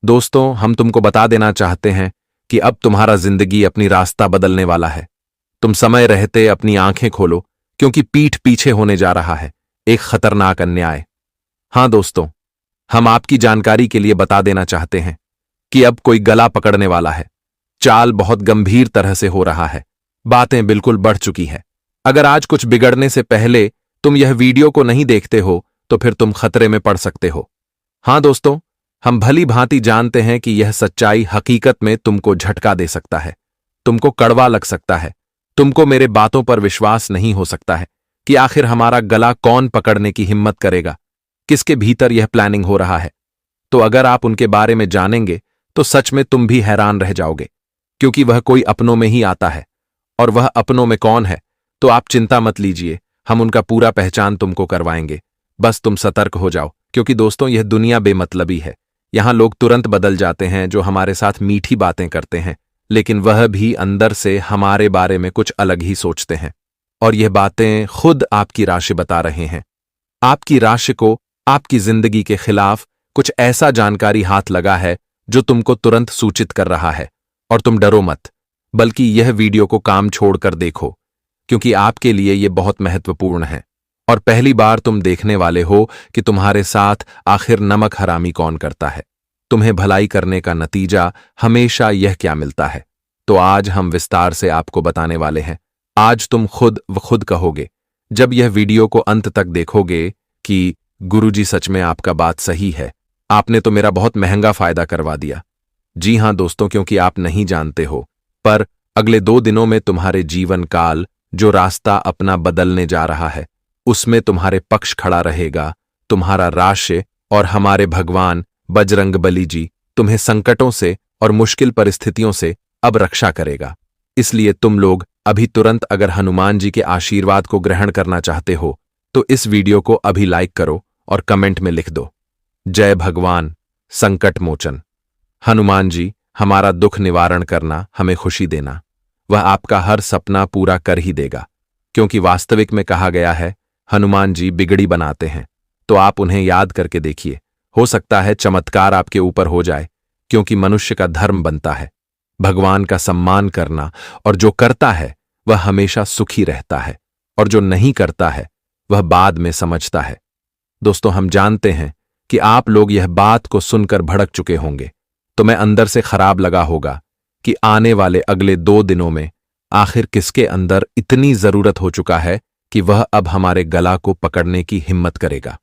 दोस्तों, हम तुमको बता देना चाहते हैं कि अब तुम्हारा जिंदगी अपनी रास्ता बदलने वाला है। तुम समय रहते अपनी आंखें खोलो, क्योंकि पीठ पीछे होने जा रहा है एक खतरनाक अन्याय। हां दोस्तों, हम आपकी जानकारी के लिए बता देना चाहते हैं कि अब कोई गला पकड़ने वाला है। चाल बहुत गंभीर तरह से हो रहा है, बातें बिल्कुल बढ़ चुकी है। अगर आज कुछ बिगड़ने से पहले तुम यह वीडियो को नहीं देखते हो तो फिर तुम खतरे में पड़ सकते हो। हां दोस्तों, हम भली भांति जानते हैं कि यह सच्चाई हकीकत में तुमको झटका दे सकता है, तुमको कड़वा लग सकता है, तुमको मेरे बातों पर विश्वास नहीं हो सकता है कि आखिर हमारा गला कौन पकड़ने की हिम्मत करेगा, किसके भीतर यह प्लानिंग हो रहा है। तो अगर आप उनके बारे में जानेंगे तो सच में तुम भी हैरान रह जाओगे, क्योंकि वह कोई अपनों में ही आता है। और वह अपनों में कौन है तो आप चिंता मत लीजिए, हम उनका पूरा पहचान तुमको करवाएंगे। बस तुम सतर्क हो जाओ, क्योंकि दोस्तों यह दुनिया बेमतलबी है। यहां लोग तुरंत बदल जाते हैं जो हमारे साथ मीठी बातें करते हैं, लेकिन वह भी अंदर से हमारे बारे में कुछ अलग ही सोचते हैं। और यह बातें खुद आपकी राशि बता रहे हैं। आपकी राशि को आपकी जिंदगी के खिलाफ कुछ ऐसा जानकारी हाथ लगा है जो तुमको तुरंत सूचित कर रहा है। और तुम डरो मत, बल्कि यह वीडियो को काम छोड़कर देखो, क्योंकि आपके लिए यह बहुत महत्वपूर्ण है। और पहली बार तुम देखने वाले हो कि तुम्हारे साथ आखिर नमक हरामी कौन करता है। तुम्हें भलाई करने का नतीजा हमेशा यह क्या मिलता है, तो आज हम विस्तार से आपको बताने वाले हैं। आज तुम खुद व खुद कहोगे जब यह वीडियो को अंत तक देखोगे कि गुरुजी सच में आपका बात सही है, आपने तो मेरा बहुत महंगा फायदा करवा दिया। जी हां दोस्तों, क्योंकि आप नहीं जानते हो, पर अगले 2 दिनों में तुम्हारे जीवन काल जो रास्ता अपना बदलने जा रहा है, उसमें तुम्हारे पक्ष खड़ा रहेगा तुम्हारा राशि। और हमारे भगवान बजरंगबली जी तुम्हें संकटों से और मुश्किल परिस्थितियों से अब रक्षा करेगा। इसलिए तुम लोग अभी तुरंत अगर हनुमान जी के आशीर्वाद को ग्रहण करना चाहते हो तो इस वीडियो को अभी लाइक करो और कमेंट में लिख दो, जय भगवान संकट मोचन। हनुमान जी, हमारा दुख निवारण करना, हमें खुशी देना। वह आपका हर सपना पूरा कर ही देगा, क्योंकि वास्तविक में कहा गया है हनुमान जी बिगड़ी बनाते हैं। तो आप उन्हें याद करके देखिए, हो सकता है चमत्कार आपके ऊपर हो जाए, क्योंकि मनुष्य का धर्म बनता है भगवान का सम्मान करना, और जो करता है वह हमेशा सुखी रहता है, और जो नहीं करता है वह बाद में समझता है। दोस्तों, हम जानते हैं कि आप लोग यह बात को सुनकर भड़क चुके होंगे, तो मैं अंदर से खराब लगा होगा कि आने वाले अगले 2 दिनों में आखिर किसके अंदर इतनी जरूरत हो चुका है कि वह अब हमारे गला को पकड़ने की हिम्मत करेगा।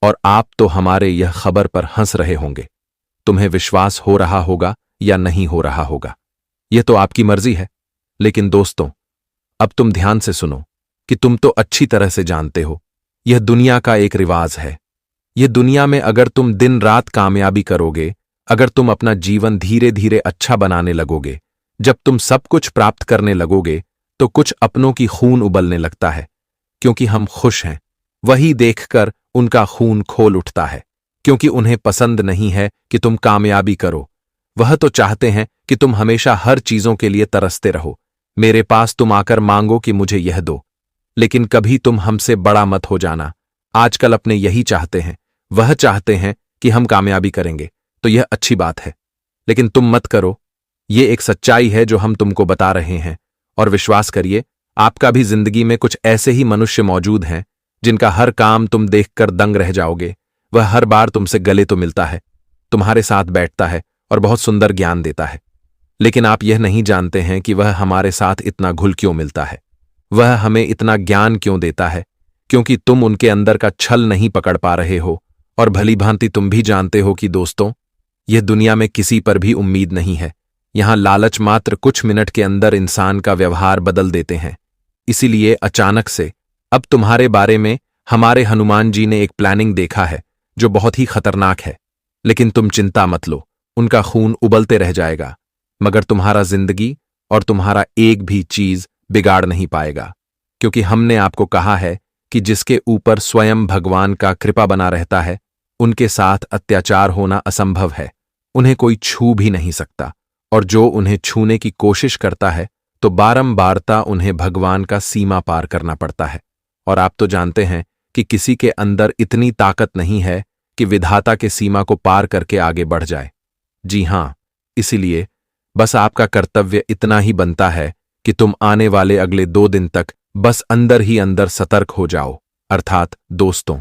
और आप तो हमारे यह खबर पर हंस रहे होंगे। तुम्हें विश्वास हो रहा होगा या नहीं हो रहा होगा, यह तो आपकी मर्जी है। लेकिन दोस्तों, अब तुम ध्यान से सुनो कि तुम तो अच्छी तरह से जानते हो, यह दुनिया का एक रिवाज है। यह दुनिया में अगर तुम दिन रात कामयाबी करोगे, अगर तुम अपना जीवन धीरे धीरे अच्छा बनाने लगोगे, जब तुम सब कुछ प्राप्त करने लगोगे, तो कुछ अपनों की खून उबलने लगता है। क्योंकि हम खुश हैं, वही देखकर उनका खून खोल उठता है, क्योंकि उन्हें पसंद नहीं है कि तुम कामयाबी करो। वह तो चाहते हैं कि तुम हमेशा हर चीजों के लिए तरसते रहो। मेरे पास तुम आकर मांगो कि मुझे यह दो, लेकिन कभी तुम हमसे बड़ा मत हो जाना। आजकल अपने यही चाहते हैं, वह चाहते हैं कि हम कामयाबी करेंगे, तो यह अच्छी बात है, लेकिन तुम मत करो। यह एक सच्चाई है जो हम तुमको बता रहे हैं। और विश्वास करिए, आपका भी जिंदगी में कुछ ऐसे ही मनुष्य मौजूद हैं जिनका हर काम तुम देखकर दंग रह जाओगे। वह हर बार तुमसे गले तो मिलता है, तुम्हारे साथ बैठता है और बहुत सुंदर ज्ञान देता है, लेकिन आप यह नहीं जानते हैं कि वह हमारे साथ इतना घुल क्यों मिलता है, वह हमें इतना ज्ञान क्यों देता है, क्योंकि तुम उनके अंदर का छल नहीं पकड़ पा रहे हो। और भली भांति तुम भी जानते हो कि दोस्तों, यह दुनिया में किसी पर भी उम्मीद नहीं है। यहां लालच मात्र कुछ मिनट के अंदर इंसान का व्यवहार बदल देते हैं। इसीलिए अचानक से अब तुम्हारे बारे में हमारे हनुमान जी ने एक प्लानिंग देखा है जो बहुत ही खतरनाक है। लेकिन तुम चिंता मत लो, उनका खून उबलते रह जाएगा, मगर तुम्हारा जिंदगी और तुम्हारा एक भी चीज बिगाड़ नहीं पाएगा, क्योंकि हमने आपको कहा है कि जिसके ऊपर स्वयं भगवान का कृपा बना रहता है, उनके साथ अत्याचार होना असंभव है। उन्हें कोई छू भी नहीं सकता, और जो उन्हें छूने की कोशिश करता है तो बारंबारता उन्हें भगवान का सीमा पार करना पड़ता है। और आप तो जानते हैं कि किसी के अंदर इतनी ताकत नहीं है कि विधाता के सीमा को पार करके आगे बढ़ जाए। जी हाँ, इसीलिए बस आपका कर्तव्य इतना ही बनता है कि तुम आने वाले अगले 2 दिन तक बस अंदर ही अंदर सतर्क हो जाओ। अर्थात दोस्तों,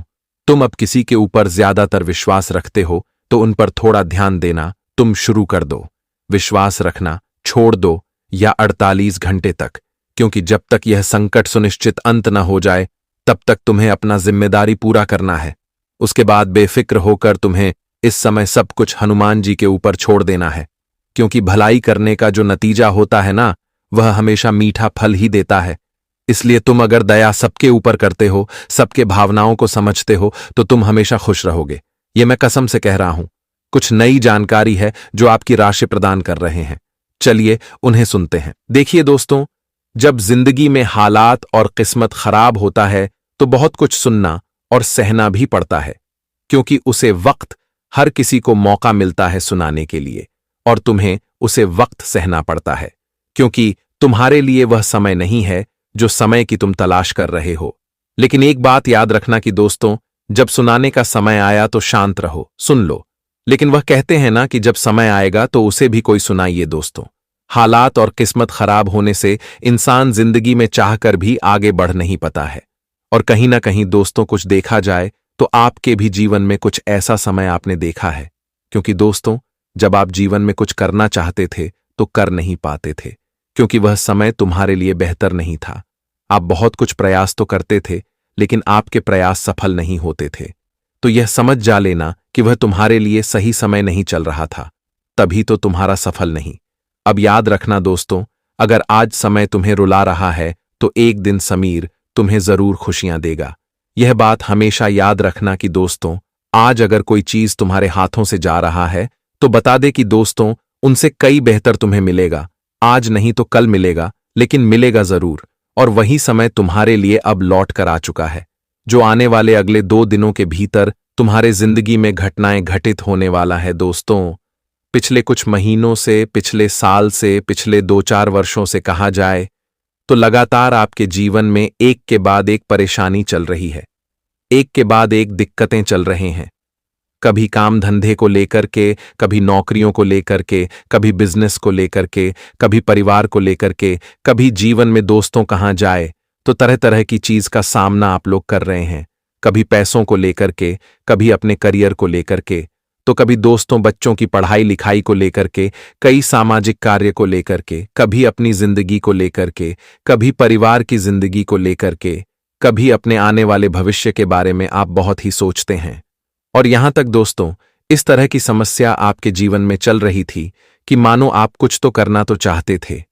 तुम अब किसी के ऊपर ज्यादातर विश्वास रखते हो तो उन पर थोड़ा ध्यान देना तुम शुरू कर दो। विश्वास रखना छोड़ दो या 48 घंटे तक, क्योंकि जब तक यह संकट सुनिश्चित अंत न हो जाए तब तक तुम्हें अपना जिम्मेदारी पूरा करना है। उसके बाद बेफिक्र होकर तुम्हें इस समय सब कुछ हनुमान जी के ऊपर छोड़ देना है, क्योंकि भलाई करने का जो नतीजा होता है ना, वह हमेशा मीठा फल ही देता है। इसलिए तुम अगर दया सबके ऊपर करते हो, सबके भावनाओं को समझते हो, तो तुम हमेशा खुश रहोगे। ये मैं कसम से कह रहा हूं। कुछ नई जानकारी है जो आपकी राशि प्रदान कर रहे हैं। चलिए उन्हें सुनते हैं। देखिए दोस्तों, जब जिंदगी में हालात और किस्मत खराब होता है तो बहुत कुछ सुनना और सहना भी पड़ता है, क्योंकि उसे वक्त हर किसी को मौका मिलता है सुनाने के लिए, और तुम्हें उसे वक्त सहना पड़ता है, क्योंकि तुम्हारे लिए वह समय नहीं है जो समय की तुम तलाश कर रहे हो। लेकिन एक बात याद रखना कि दोस्तों, जब सुनाने का समय आया तो शांत रहो, सुन लो। लेकिन वह कहते हैं ना कि जब समय आएगा तो उसे भी कोई सुनाइए। दोस्तों, हालात और किस्मत खराब होने से इंसान जिंदगी में चाहकर भी आगे बढ़ नहीं पाता है। और कहीं ना कहीं दोस्तों, कुछ देखा जाए तो आपके भी जीवन में कुछ ऐसा समय आपने देखा है, क्योंकि दोस्तों, जब आप जीवन में कुछ करना चाहते थे तो कर नहीं पाते थे, क्योंकि वह समय तुम्हारे लिए बेहतर नहीं था। आप बहुत कुछ प्रयास तो करते थे, लेकिन आपके प्रयास सफल नहीं होते थे। तो यह समझ जा लेना कि वह तुम्हारे लिए सही समय नहीं चल रहा था, तभी तो तुम्हारा सफल नहीं। अब याद रखना दोस्तों, अगर आज समय तुम्हें रुला रहा है तो एक दिन समीर तुम्हें जरूर खुशियां देगा। यह बात हमेशा याद रखना कि दोस्तों, आज अगर कोई चीज तुम्हारे हाथों से जा रहा है तो बता दे कि दोस्तों, उनसे कई बेहतर तुम्हें मिलेगा। आज नहीं तो कल मिलेगा, लेकिन मिलेगा जरूर। और वही समय तुम्हारे लिए अब लौट कर आ चुका है, जो आने वाले अगले 2 दिनों के भीतर तुम्हारे जिंदगी में घटनाएं घटित होने वाला है। दोस्तों, पिछले कुछ महीनों से, पिछले साल से, पिछले 2-4 वर्षों से कहा जाए तो लगातार आपके जीवन में एक के बाद एक परेशानी चल रही है, एक के बाद एक दिक्कतें चल रहे हैं। कभी काम धंधे को लेकर के, कभी नौकरियों को लेकर के, कभी बिजनेस को लेकर के, कभी परिवार को लेकर के, कभी जीवन में दोस्तों कहाँ जाए, तो तरह तरह की चीज का सामना आप लोग कर रहे हैं। कभी पैसों को लेकर के, कभी अपने करियर को लेकर के, तो कभी दोस्तों बच्चों की पढ़ाई लिखाई को लेकर के, कई सामाजिक कार्य को लेकर के, कभी अपनी जिंदगी को लेकर के, कभी परिवार की जिंदगी को लेकर के, कभी अपने आने वाले भविष्य के बारे में आप बहुत ही सोचते हैं। और यहां तक दोस्तों, इस तरह की समस्या आपके जीवन में चल रही थी कि मानो आप कुछ तो करना तो चाहते थे,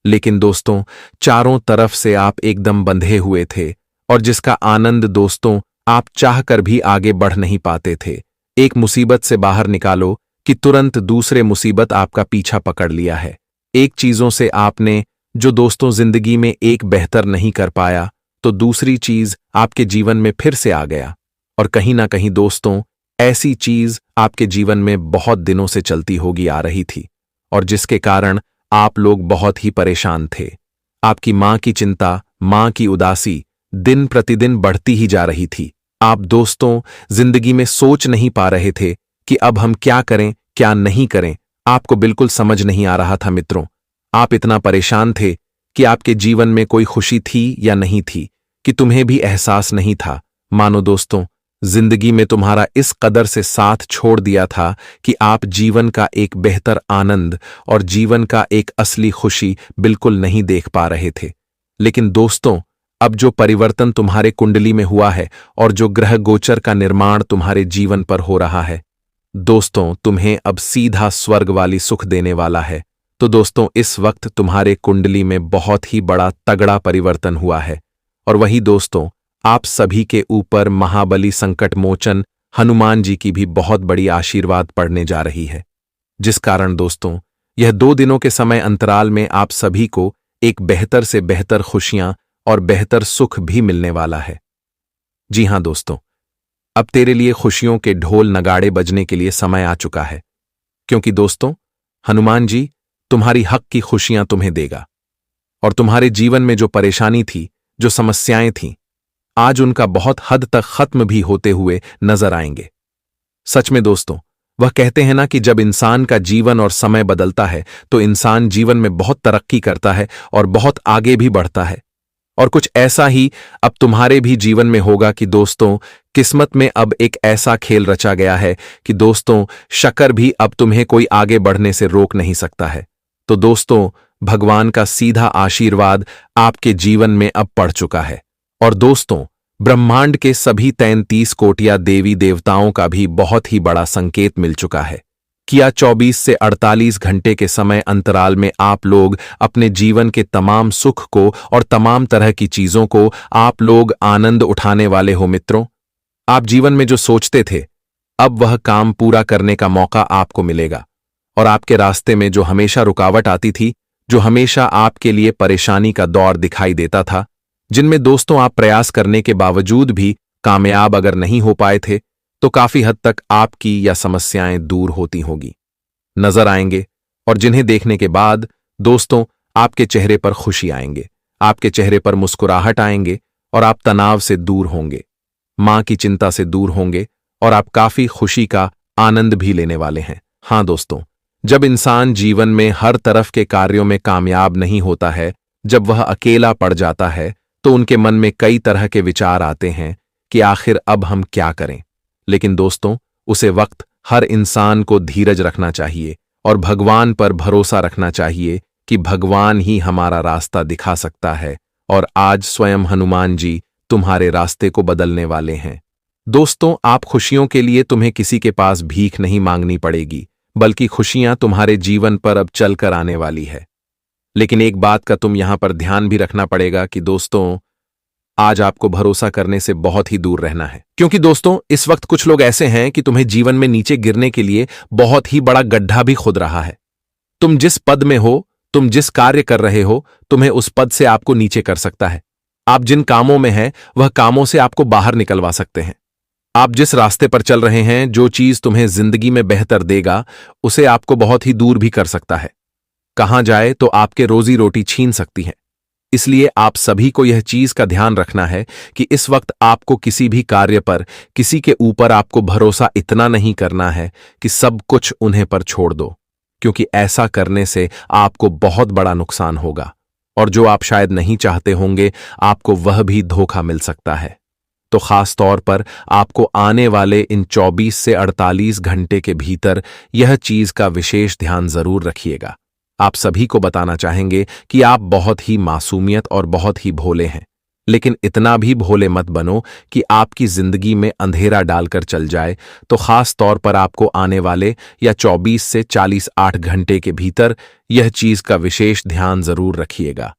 लेकिन दोस्तों, चारों तरफ से आप एकदम बंधे हुए थे, और जिसका आनंद दोस्तों आप चाहकर भी आगे बढ़ नहीं पाते थे। एक मुसीबत से बाहर निकालो कि तुरंत दूसरे मुसीबत आपका पीछा पकड़ लिया है। एक चीजों से आपने जो दोस्तों जिंदगी में एक बेहतर नहीं कर पाया, तो दूसरी चीज आपके जीवन में फिर से आ गया। और कहीं ना कहीं दोस्तों, ऐसी चीज आपके जीवन में बहुत दिनों से चलती होगी आ रही थी, और जिसके कारण आप लोग बहुत ही परेशान थे। आपकी मां की चिंता, मां की उदासी दिन प्रतिदिन बढ़ती ही जा रही थी। आप दोस्तों जिंदगी में सोच नहीं पा रहे थे कि अब हम क्या करें, क्या नहीं करें। आपको बिल्कुल समझ नहीं आ रहा था मित्रों। आप इतना परेशान थे कि आपके जीवन में कोई खुशी थी या नहीं थी कि तुम्हें भी एहसास नहीं था। मानो दोस्तों, जिंदगी में तुम्हारा इस कदर से साथ छोड़ दिया था कि आप जीवन का एक बेहतर आनंद और जीवन का एक असली खुशी बिल्कुल नहीं देख पा रहे थे। लेकिन दोस्तों, अब जो परिवर्तन तुम्हारे कुंडली में हुआ है और जो ग्रह गोचर का निर्माण तुम्हारे जीवन पर हो रहा है, दोस्तों तुम्हें अब सीधा स्वर्ग वाली सुख देने वाला है। तो दोस्तों, इस वक्त तुम्हारे कुंडली में बहुत ही बड़ा तगड़ा परिवर्तन हुआ है, और वही दोस्तों आप सभी के ऊपर महाबली संकट मोचन हनुमान जी की भी बहुत बड़ी आशीर्वाद पड़ने जा रही है, जिस कारण दोस्तों यह 2 दिनों के समय अंतराल में आप सभी को एक बेहतर से बेहतर खुशियां और बेहतर सुख भी मिलने वाला है। जी हां दोस्तों, अब तेरे लिए खुशियों के ढोल नगाड़े बजने के लिए समय आ चुका है, क्योंकि दोस्तों हनुमान जी तुम्हारी हक की खुशियां तुम्हें देगा, और तुम्हारे जीवन में जो परेशानी थी, जो समस्याएं थीं, आज उनका बहुत हद तक खत्म भी होते हुए नजर आएंगे। सच में दोस्तों, वह कहते हैं ना कि जब इंसान का जीवन और समय बदलता है तो इंसान जीवन में बहुत तरक्की करता है और बहुत आगे भी बढ़ता है। और कुछ ऐसा ही अब तुम्हारे भी जीवन में होगा कि दोस्तों, किस्मत में अब एक ऐसा खेल रचा गया है कि दोस्तों, शक्कर भी अब तुम्हें कोई आगे बढ़ने से रोक नहीं सकता है। तो दोस्तों, भगवान का सीधा आशीर्वाद आपके जीवन में अब पड़ चुका है। और दोस्तों, ब्रह्मांड के सभी 33 कोटिया देवी देवताओं का भी बहुत ही बड़ा संकेत मिल चुका है कि 24 से 48 घंटे के समय अंतराल में आप लोग अपने जीवन के तमाम सुख को और तमाम तरह की चीजों को आप लोग आनंद उठाने वाले हो। मित्रों, आप जीवन में जो सोचते थे, अब वह काम पूरा करने का मौका आपको मिलेगा। और आपके रास्ते में जो हमेशा रुकावट आती थी, जो हमेशा आपके लिए परेशानी का दौर दिखाई देता था, जिनमें दोस्तों आप प्रयास करने के बावजूद भी कामयाब अगर नहीं हो पाए थे, तो काफी हद तक आपकी या समस्याएं दूर होती होंगी, नजर आएंगे। और जिन्हें देखने के बाद दोस्तों आपके चेहरे पर खुशी आएंगे, आपके चेहरे पर मुस्कुराहट आएंगे और आप तनाव से दूर होंगे, मां की चिंता से दूर होंगे और आप काफी खुशी का आनंद भी लेने वाले हैं। हां दोस्तों, जब इंसान जीवन में हर तरफ के कार्यों में कामयाब नहीं होता है, जब वह अकेला पड़ जाता है, तो उनके मन में कई तरह के विचार आते हैं कि आखिर अब हम क्या करें। लेकिन दोस्तों, उसे वक्त हर इंसान को धीरज रखना चाहिए और भगवान पर भरोसा रखना चाहिए कि भगवान ही हमारा रास्ता दिखा सकता है। और आज स्वयं हनुमान जी तुम्हारे रास्ते को बदलने वाले हैं। दोस्तों, आप खुशियों के लिए तुम्हें किसी के पास भीख नहीं मांगनी पड़ेगी, बल्कि खुशियां तुम्हारे जीवन पर अब चलकर आने वाली है। लेकिन एक बात का तुम यहां पर ध्यान भी रखना पड़ेगा कि दोस्तों, आज आपको भरोसा करने से बहुत ही दूर रहना है। क्योंकि दोस्तों, इस वक्त कुछ लोग ऐसे हैं कि तुम्हें जीवन में नीचे गिरने के लिए बहुत ही बड़ा गड्ढा भी खुद रहा है। तुम जिस पद में हो, तुम जिस कार्य कर रहे हो, तुम्हें उस पद से आपको नीचे कर सकता है। आप जिन कामों में हैं, वह कामों से आपको बाहर निकलवा सकते हैं। आप जिस रास्ते पर चल रहे हैं, जो चीज तुम्हें जिंदगी में बेहतर देगा, उसे आपको बहुत ही दूर भी कर सकता है। कहां जाए तो आपके रोजी रोटी छीन सकती है। इसलिए आप सभी को यह चीज का ध्यान रखना है कि इस वक्त आपको किसी भी कार्य पर, किसी के ऊपर आपको भरोसा इतना नहीं करना है कि सब कुछ उन्हें पर छोड़ दो, क्योंकि ऐसा करने से आपको बहुत बड़ा नुकसान होगा और जो आप शायद नहीं चाहते होंगे, आपको वह भी धोखा मिल सकता है। तो खास तौर पर आपको आने वाले इन 24 से 48 घंटे के भीतर यह चीज का विशेष ध्यान जरूर रखिएगा। आप सभी को बताना चाहेंगे कि आप बहुत ही मासूमियत और बहुत ही भोले हैं, लेकिन इतना भी भोले मत बनो कि आपकी जिंदगी में अंधेरा डालकर चल जाए। तो खास तौर पर आपको आने वाले या 24 से 48 घंटे के भीतर यह चीज का विशेष ध्यान जरूर रखिएगा।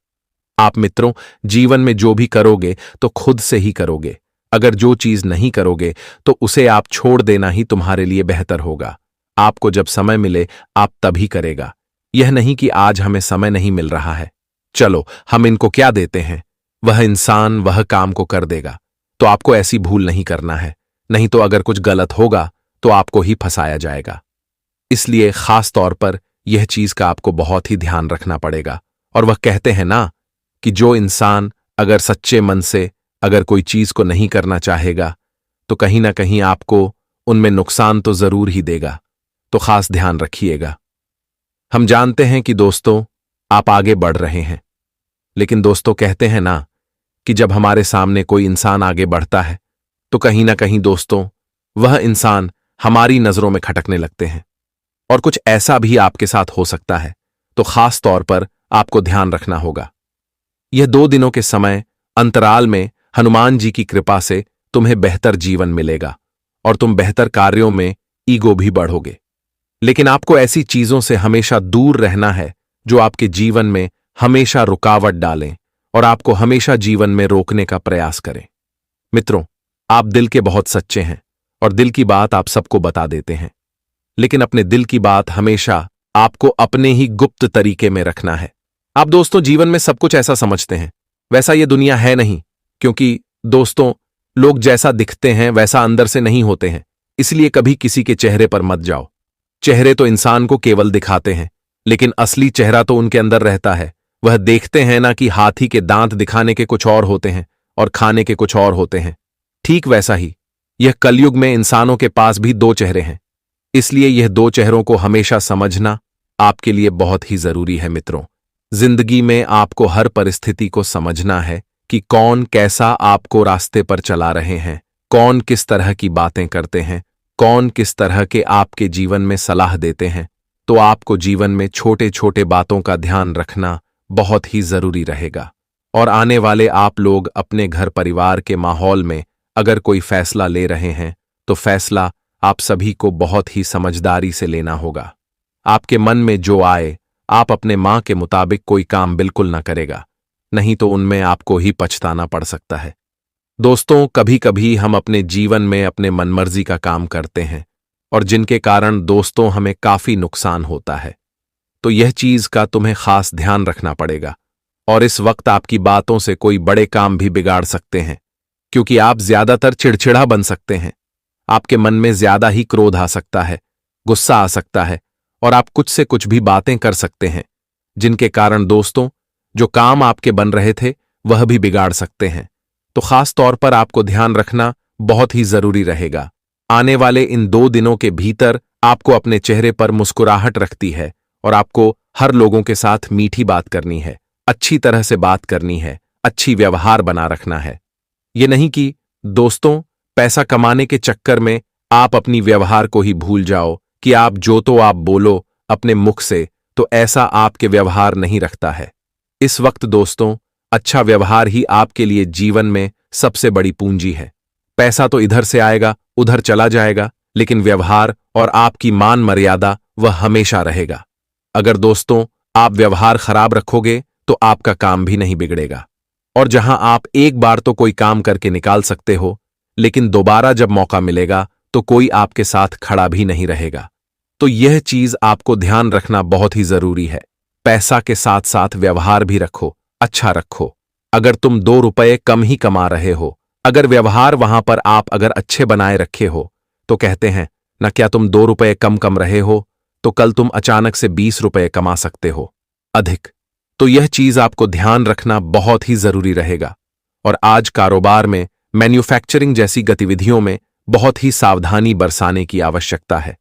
आप मित्रों, जीवन में जो भी करोगे तो खुद से ही करोगे। अगर जो चीज नहीं करोगे तो उसे आप छोड़ देना ही तुम्हारे लिए बेहतर होगा। आपको जब समय मिले आप तभी करेगा। यह नहीं कि आज हमें समय नहीं मिल रहा है, चलो हम इनको क्या देते हैं, वह इंसान वह काम को कर देगा। तो आपको ऐसी भूल नहीं करना है, नहीं तो अगर कुछ गलत होगा तो आपको ही फंसाया जाएगा। इसलिए खास तौर पर यह चीज का आपको बहुत ही ध्यान रखना पड़ेगा। और वह कहते हैं ना कि जो इंसान अगर सच्चे मन से अगर कोई चीज को नहीं करना चाहेगा तो कहीं ना कहीं आपको उनमें नुकसान तो जरूर ही देगा। तो खास ध्यान रखिएगा। हम जानते हैं कि दोस्तों आप आगे बढ़ रहे हैं, लेकिन दोस्तों कहते हैं ना कि जब हमारे सामने कोई इंसान आगे बढ़ता है तो कहीं ना कहीं दोस्तों वह इंसान हमारी नजरों में खटकने लगते हैं। और कुछ ऐसा भी आपके साथ हो सकता है, तो खास तौर पर आपको ध्यान रखना होगा। यह 2 दिनों के समय अंतराल में हनुमान जी की कृपा से तुम्हें बेहतर जीवन मिलेगा और तुम बेहतर कार्यों में ईगो भी बढ़ोगे। लेकिन आपको ऐसी चीजों से हमेशा दूर रहना है जो आपके जीवन में हमेशा रुकावट डालें और आपको हमेशा जीवन में रोकने का प्रयास करें। मित्रों, आप दिल के बहुत सच्चे हैं और दिल की बात आप सबको बता देते हैं, लेकिन अपने दिल की बात हमेशा आपको अपने ही गुप्त तरीके में रखना है। आप दोस्तों जीवन में सब कुछ ऐसा समझते हैं, वैसा ये दुनिया है नहीं। क्योंकि दोस्तों लोग जैसा दिखते हैं वैसा अंदर से नहीं होते हैं। इसलिए कभी किसी के चेहरे पर मत जाओ। चेहरे तो इंसान को केवल दिखाते हैं, लेकिन असली चेहरा तो उनके अंदर रहता है। वह देखते हैं ना कि हाथी के दांत दिखाने के कुछ और होते हैं और खाने के कुछ और होते हैं। ठीक वैसा ही यह कलयुग में इंसानों के पास भी 2 चेहरे हैं। इसलिए यह दो चेहरों को हमेशा समझना आपके लिए बहुत ही जरूरी है मित्रों। जिंदगी में आपको हर परिस्थिति को समझना है कि कौन कैसा आपको रास्ते पर चला रहे हैं, कौन किस तरह की बातें करते हैं, कौन किस तरह के आपके जीवन में सलाह देते हैं। तो आपको जीवन में छोटे छोटे बातों का ध्यान रखना बहुत ही जरूरी रहेगा। और आने वाले आप लोग अपने घर परिवार के माहौल में अगर कोई फैसला ले रहे हैं तो फैसला आप सभी को बहुत ही समझदारी से लेना होगा। आपके मन में जो आए, आप अपने मां के मुताबिक कोई काम बिल्कुल न करेगा, नहीं तो उनमें आपको ही पछताना पड़ सकता है। दोस्तों, कभी कभी हम अपने जीवन में अपने मनमर्जी का काम करते हैं और जिनके कारण दोस्तों हमें काफी नुकसान होता है। तो यह चीज का तुम्हें खास ध्यान रखना पड़ेगा। और इस वक्त आपकी बातों से कोई बड़े काम भी बिगाड़ सकते हैं, क्योंकि आप ज्यादातर चिड़चिड़ा बन सकते हैं। आपके मन में ज्यादा ही क्रोध आ सकता है, गुस्सा आ सकता है और आप कुछ से कुछ भी बातें कर सकते हैं, जिनके कारण दोस्तों जो काम आपके बन रहे थे वह भी बिगाड़ सकते हैं। तो खास तौर पर आपको ध्यान रखना बहुत ही जरूरी रहेगा। आने वाले इन 2 दिनों के भीतर आपको अपने चेहरे पर मुस्कुराहट रखती है और आपको हर लोगों के साथ मीठी बात करनी है, अच्छी तरह से बात करनी है, अच्छी व्यवहार बना रखना है। ये नहीं कि दोस्तों पैसा कमाने के चक्कर में आप अपनी व्यवहार को ही भूल जाओ कि आप जो तो आप बोलो अपने मुख से, तो ऐसा आपके व्यवहार नहीं रखता है। इस वक्त दोस्तों अच्छा व्यवहार ही आपके लिए जीवन में सबसे बड़ी पूंजी है। पैसा तो इधर से आएगा उधर चला जाएगा, लेकिन व्यवहार और आपकी मान मर्यादा वह हमेशा रहेगा। अगर दोस्तों आप व्यवहार खराब रखोगे तो आपका काम भी नहीं बिगड़ेगा। और जहां आप एक बार तो कोई काम करके निकाल सकते हो, लेकिन दोबारा जब मौका मिलेगा तो कोई आपके साथ खड़ा भी नहीं रहेगा। तो यह चीज आपको ध्यान रखना बहुत ही जरूरी है। पैसा के साथ साथ व्यवहार भी रखो, अच्छा रखो। अगर तुम 2 रुपए कम ही कमा रहे हो, अगर व्यवहार वहां पर आप अगर अच्छे बनाए रखे हो, तो कहते हैं न क्या तुम 2 रुपए कम रहे हो तो कल तुम अचानक से 20 रुपए कमा सकते हो अधिक। तो यह चीज आपको ध्यान रखना बहुत ही जरूरी रहेगा। और आज कारोबार में, मैन्युफैक्चरिंग जैसी गतिविधियों में बहुत ही सावधानी बरसाने की आवश्यकता है।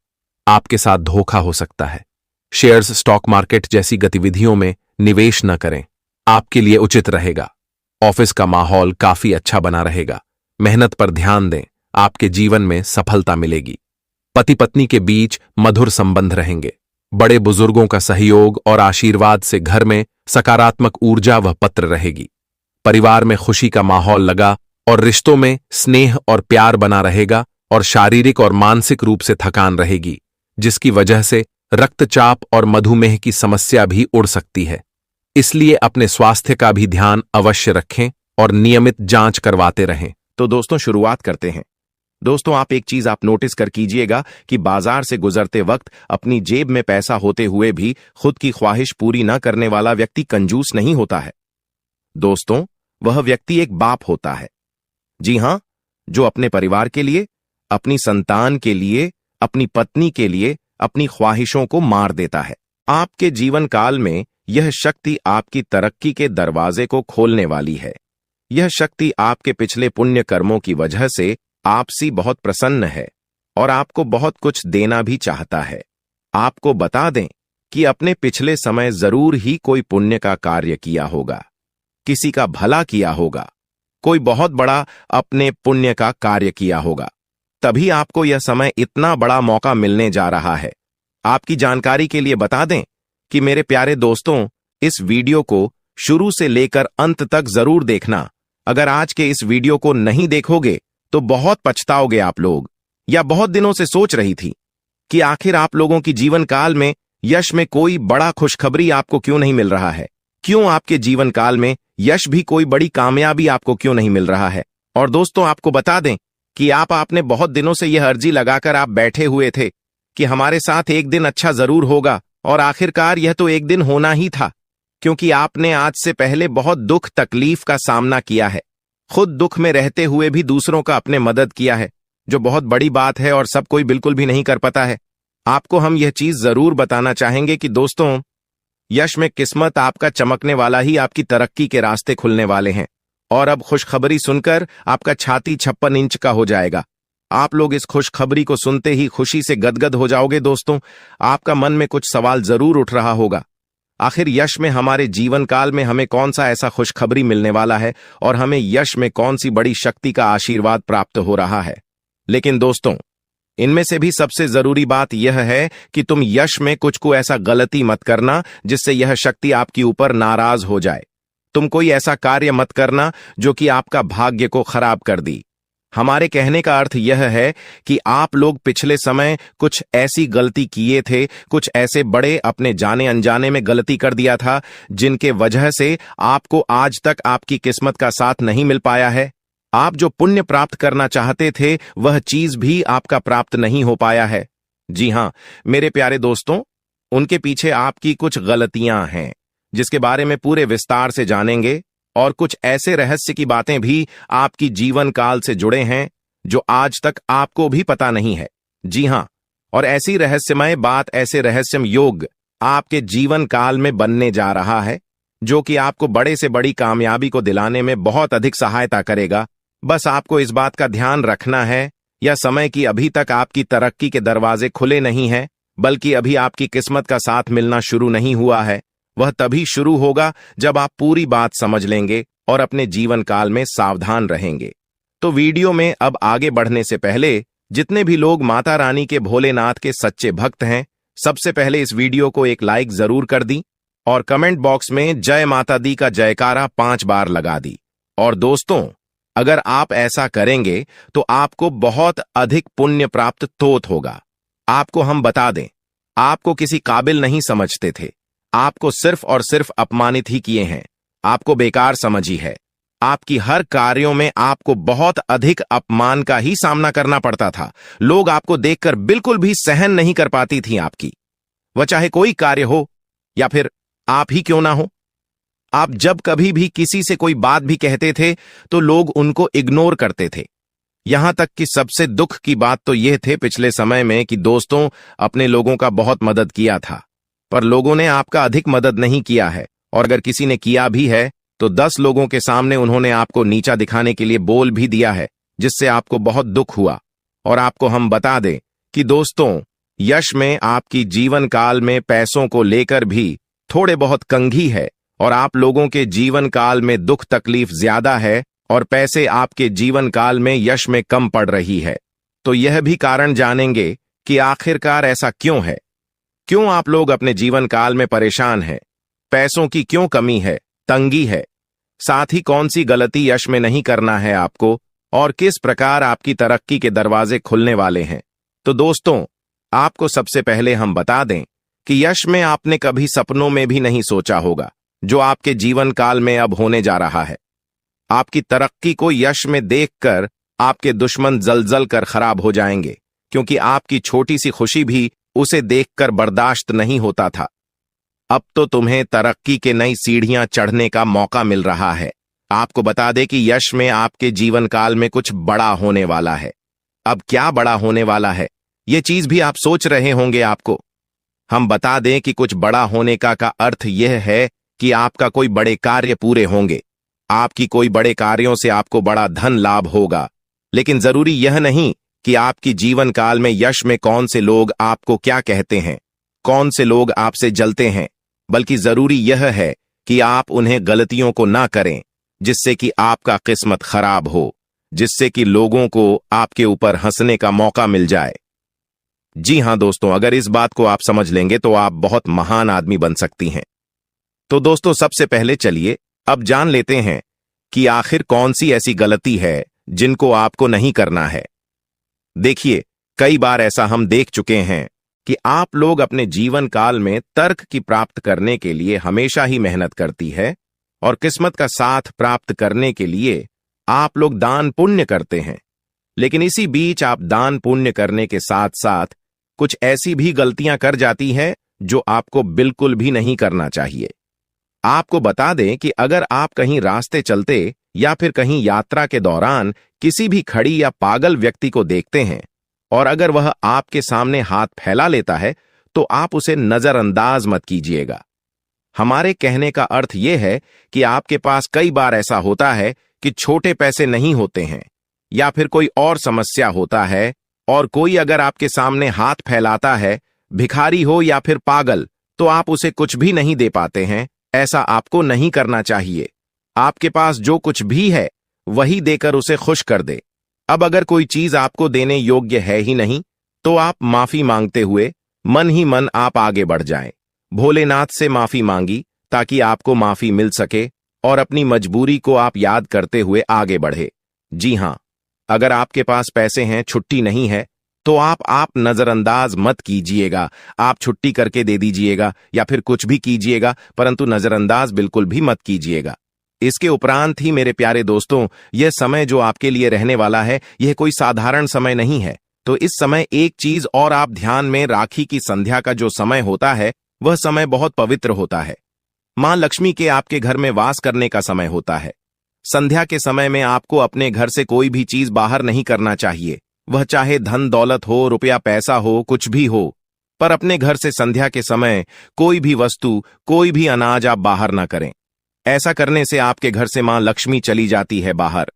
आपके साथ धोखा हो सकता है। शेयर्स, स्टॉक मार्केट जैसी गतिविधियों में निवेश न करें, आपके लिए उचित रहेगा। ऑफिस का माहौल काफी अच्छा बना रहेगा। मेहनत पर ध्यान दें, आपके जीवन में सफलता मिलेगी। पति पत्नी के बीच मधुर संबंध रहेंगे। बड़े बुजुर्गों का सहयोग और आशीर्वाद से घर में सकारात्मक ऊर्जा व पत्र रहेगी। परिवार में खुशी का माहौल लगा और रिश्तों में स्नेह और प्यार बना रहेगा। और शारीरिक और मानसिक रूप से थकान रहेगी, जिसकी वजह से रक्तचाप और मधुमेह की समस्या भी उड़ सकती है। इसलिए अपने स्वास्थ्य का भी ध्यान अवश्य रखें और नियमित जांच करवाते रहें। तो दोस्तों शुरुआत करते हैं। दोस्तों आप एक चीज आप नोटिस कर कीजिएगा कि बाजार से गुजरते वक्त अपनी जेब में पैसा होते हुए भी खुद की ख्वाहिश पूरी न करने वाला व्यक्ति कंजूस नहीं होता है। दोस्तों वह व्यक्ति एक बाप होता है। जी हां, जो अपने परिवार के लिए, अपनी संतान के लिए, अपनी पत्नी के लिए अपनी ख्वाहिशों को मार देता है। आपके जीवन काल में यह शक्ति आपकी तरक्की के दरवाजे को खोलने वाली है। यह शक्ति आपके पिछले पुण्य कर्मों की वजह से आपसी बहुत प्रसन्न है और आपको बहुत कुछ देना भी चाहता है। आपको बता दें कि अपने पिछले समय जरूर ही कोई पुण्य का कार्य किया होगा, किसी का भला किया होगा, कोई बहुत बड़ा अपने पुण्य का कार्य किया होगा। तभी आपको यह समय इतना बड़ा मौका मिलने जा रहा है। आपकी जानकारी के लिए बता दें कि मेरे प्यारे दोस्तों, इस वीडियो को शुरू से लेकर अंत तक जरूर देखना। अगर आज के इस वीडियो को नहीं देखोगे तो बहुत पछताओगे आप लोग। या बहुत दिनों से सोच रही थी कि आखिर आप लोगों की जीवन काल में यश में कोई बड़ा खुशखबरी आपको क्यों नहीं मिल रहा है, क्यों आपके जीवन काल में यश भी कोई बड़ी कामयाबी आपको क्यों नहीं मिल रहा है। और दोस्तों आपको बता दें कि आपने बहुत दिनों से यह अर्जी लगाकर आप बैठे हुए थे कि हमारे साथ एक दिन अच्छा जरूर होगा, और आखिरकार यह तो एक दिन होना ही था, क्योंकि आपने आज से पहले बहुत दुख तकलीफ का सामना किया है। खुद दुख में रहते हुए भी दूसरों का अपने मदद किया है, जो बहुत बड़ी बात है और सब कोई बिल्कुल भी नहीं कर पाता है। आपको हम यह चीज जरूर बताना चाहेंगे कि दोस्तों यश में किस्मत आपका चमकने वाला ही आपकी तरक्की के रास्ते खुलने वाले हैं। और अब खुशखबरी सुनकर आपका छाती 56 इंच का हो जाएगा। आप लोग इस खुशखबरी को सुनते ही खुशी से गदगद हो जाओगे। दोस्तों, आपका मन में कुछ सवाल जरूर उठ रहा होगा, आखिर यश में हमारे जीवन काल में हमें कौन सा ऐसा खुशखबरी मिलने वाला है और हमें यश में कौन सी बड़ी शक्ति का आशीर्वाद प्राप्त हो रहा है। लेकिन दोस्तों, इनमें से भी सबसे जरूरी बात यह है कि तुम यश में कुछ को ऐसा गलती मत करना जिससे यह शक्ति आपके ऊपर नाराज हो जाए। तुम कोई ऐसा कार्य मत करना जो कि आपका भाग्य को खराब कर दी। हमारे कहने का अर्थ यह है कि आप लोग पिछले समय कुछ ऐसी गलती किए थे, कुछ ऐसे बड़े अपने जाने अनजाने में गलती कर दिया था जिनके वजह से आपको आज तक आपकी किस्मत का साथ नहीं मिल पाया है। आप जो पुण्य प्राप्त करना चाहते थे वह चीज भी आपका प्राप्त नहीं हो पाया है। जी हां मेरे प्यारे दोस्तों, उनके पीछे आपकी कुछ गलतियां हैं जिसके बारे में पूरे विस्तार से जानेंगे, और कुछ ऐसे रहस्य की बातें भी आपकी जीवन काल से जुड़े हैं जो आज तक आपको भी पता नहीं है। जी हां, और ऐसी रहस्यमय बात, ऐसे रहस्यम योग आपके जीवन काल में बनने जा रहा है जो कि आपको बड़े से बड़ी कामयाबी को दिलाने में बहुत अधिक सहायता करेगा। बस आपको इस बात का ध्यान रखना है या समय की अभी तक आपकी तरक्की के दरवाजे खुले नहीं हैं, बल्कि अभी आपकी किस्मत का साथ मिलना शुरू नहीं हुआ है। वह तभी शुरू होगा जब आप पूरी बात समझ लेंगे और अपने जीवन काल में सावधान रहेंगे। तो वीडियो में अब आगे बढ़ने से पहले जितने भी लोग माता रानी के भोलेनाथ के सच्चे भक्त हैं, सबसे पहले इस वीडियो को एक लाइक जरूर कर दी और कमेंट बॉक्स में जय माता दी का जयकारा 5 बार लगा दी। और दोस्तों, अगर आप ऐसा करेंगे तो आपको बहुत अधिक पुण्य प्राप्त तोत होगा। आपको हम बता दें, आपको किसी काबिल नहीं समझते थे, आपको सिर्फ और सिर्फ अपमानित ही किए हैं, आपको बेकार समझी है। आपकी हर कार्यों में आपको बहुत अधिक अपमान का ही सामना करना पड़ता था। लोग आपको देखकर बिल्कुल भी सहन नहीं कर पाती थी आपकी, वह चाहे कोई कार्य हो या फिर आप ही क्यों ना हो। आप जब कभी भी किसी से कोई बात भी कहते थे तो लोग उनको इग्नोर करते थे। यहां तक कि सबसे दुख की बात तो यह थे पिछले समय में कि दोस्तों अपने लोगों का बहुत मदद किया था, पर लोगों ने आपका अधिक मदद नहीं किया है, और अगर किसी ने किया भी है तो 10 लोगों के सामने उन्होंने आपको नीचा दिखाने के लिए बोल भी दिया है, जिससे आपको बहुत दुख हुआ। और आपको हम बता दें कि दोस्तों, यश में आपकी जीवन काल में पैसों को लेकर भी थोड़े बहुत कंघी है, और आप लोगों के जीवन काल में दुख तकलीफ ज्यादा है और पैसे आपके जीवन काल में यश में कम पड़ रही है। तो यह भी कारण जानेंगे कि आखिरकार ऐसा क्यों है, क्यों आप लोग अपने जीवन काल में परेशान हैं, पैसों की क्यों कमी है, तंगी है, साथ ही कौन सी गलती यश में नहीं करना है आपको, और किस प्रकार आपकी तरक्की के दरवाजे खुलने वाले हैं। तो दोस्तों, आपको सबसे पहले हम बता दें कि यश में आपने कभी सपनों में भी नहीं सोचा होगा जो आपके जीवन काल में अब होने जा रहा है। आपकी तरक्की को यश में देखकर आपके दुश्मन जलजल कर खराब हो जाएंगे, क्योंकि आपकी छोटी सी खुशी भी उसे देखकर बर्दाश्त नहीं होता था। अब तो तुम्हें तरक्की के नई सीढ़ियां चढ़ने का मौका मिल रहा है। आपको बता दें कि यश में आपके जीवन काल में कुछ बड़ा होने वाला है। अब क्या बड़ा होने वाला है, ये चीज भी आप सोच रहे होंगे। आपको हम बता दें कि कुछ बड़ा होने का अर्थ यह है कि आपका कोई बड़े कार्य पूरे होंगे, आपकी कोई बड़े कार्यों से आपको बड़ा धन लाभ होगा। लेकिन जरूरी यह नहीं कि आपकी जीवन काल में यश में कौन से लोग आपको क्या कहते हैं, कौन से लोग आपसे जलते हैं, बल्कि जरूरी यह है कि आप उन्हें गलतियों को ना करें जिससे कि आपका किस्मत खराब हो, जिससे कि लोगों को आपके ऊपर हंसने का मौका मिल जाए। जी हां दोस्तों, अगर इस बात को आप समझ लेंगे तो आप बहुत महान आदमी बन सकती हैं। तो दोस्तों, सबसे पहले चलिए अब जान लेते हैं कि आखिर कौन सी ऐसी गलती है जिनको आपको नहीं करना है। देखिए, कई बार ऐसा हम देख चुके हैं कि आप लोग अपने जीवन काल में तर्क की प्राप्त करने के लिए हमेशा ही मेहनत करती है, और किस्मत का साथ प्राप्त करने के लिए आप लोग दान पुण्य करते हैं। लेकिन इसी बीच आप दान पुण्य करने के साथ साथ कुछ ऐसी भी गलतियां कर जाती हैं जो आपको बिल्कुल भी नहीं करना चाहिए। आपको बता दें कि अगर आप कहीं रास्ते चलते या फिर कहीं यात्रा के दौरान किसी भी खड़ी या पागल व्यक्ति को देखते हैं, और अगर वह आपके सामने हाथ फैला लेता है तो आप उसे नजरअंदाज मत कीजिएगा। हमारे कहने का अर्थ यह है कि आपके पास कई बार ऐसा होता है कि छोटे पैसे नहीं होते हैं, या फिर कोई और समस्या होता है और कोई अगर आपके सामने हाथ फैलाता है, भिखारी हो या फिर पागल, तो आप उसे कुछ भी नहीं दे पाते हैं, ऐसा आपको नहीं करना चाहिए। आपके पास जो कुछ भी है वही देकर उसे खुश कर दे। अब अगर कोई चीज आपको देने योग्य है ही नहीं, तो आप माफी मांगते हुए मन ही मन आप आगे बढ़ जाएं। भोलेनाथ से माफी मांगी ताकि आपको माफी मिल सके और अपनी मजबूरी को आप याद करते हुए आगे बढ़े। जी हां, अगर आपके पास पैसे हैं, छुट्टी नहीं है, तो आप नजरअंदाज मत कीजिएगा। आप छुट्टी करके दे दीजिएगा या फिर कुछ भी कीजिएगा, परंतु नजरअंदाज बिल्कुल भी मत कीजिएगा। इसके उपरांत ही मेरे प्यारे दोस्तों, यह समय जो आपके लिए रहने वाला है, यह कोई साधारण समय नहीं है। तो इस समय एक चीज और आप ध्यान में राखी की संध्या का जो समय होता है, वह समय बहुत पवित्र होता है। मां लक्ष्मी के आपके घर में वास करने का समय होता है। संध्या के समय में आपको अपने घर से कोई भी चीज बाहर नहीं करना चाहिए, वह चाहे धन दौलत हो, रुपया पैसा हो, कुछ भी हो, पर अपने घर से संध्या के समय कोई भी वस्तु, कोई भी अनाज आप बाहर ना करें। ऐसा करने से आपके घर से मां लक्ष्मी चली जाती है बाहर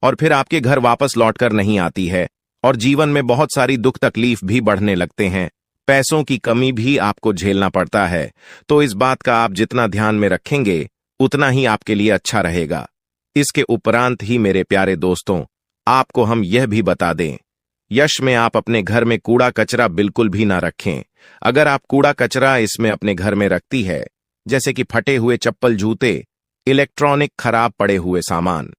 और फिर आपके घर वापस लौटकर नहीं आती है और जीवन में बहुत सारी दुख तकलीफ भी बढ़ने लगते हैं। पैसों की कमी भी आपको झेलना पड़ता है। तो इस बात का आप जितना ध्यान में रखेंगे उतना ही आपके लिए अच्छा रहेगा। इसके उपरांत ही मेरे प्यारे दोस्तों, आपको हम यह भी बता दें, यश में आप अपने घर में कूड़ा कचरा बिल्कुल भी ना रखें। अगर आप कूड़ा कचरा इसमें अपने घर में रखती है, जैसे कि फटे हुए चप्पल, जूते, इलेक्ट्रॉनिक खराब पड़े हुए सामान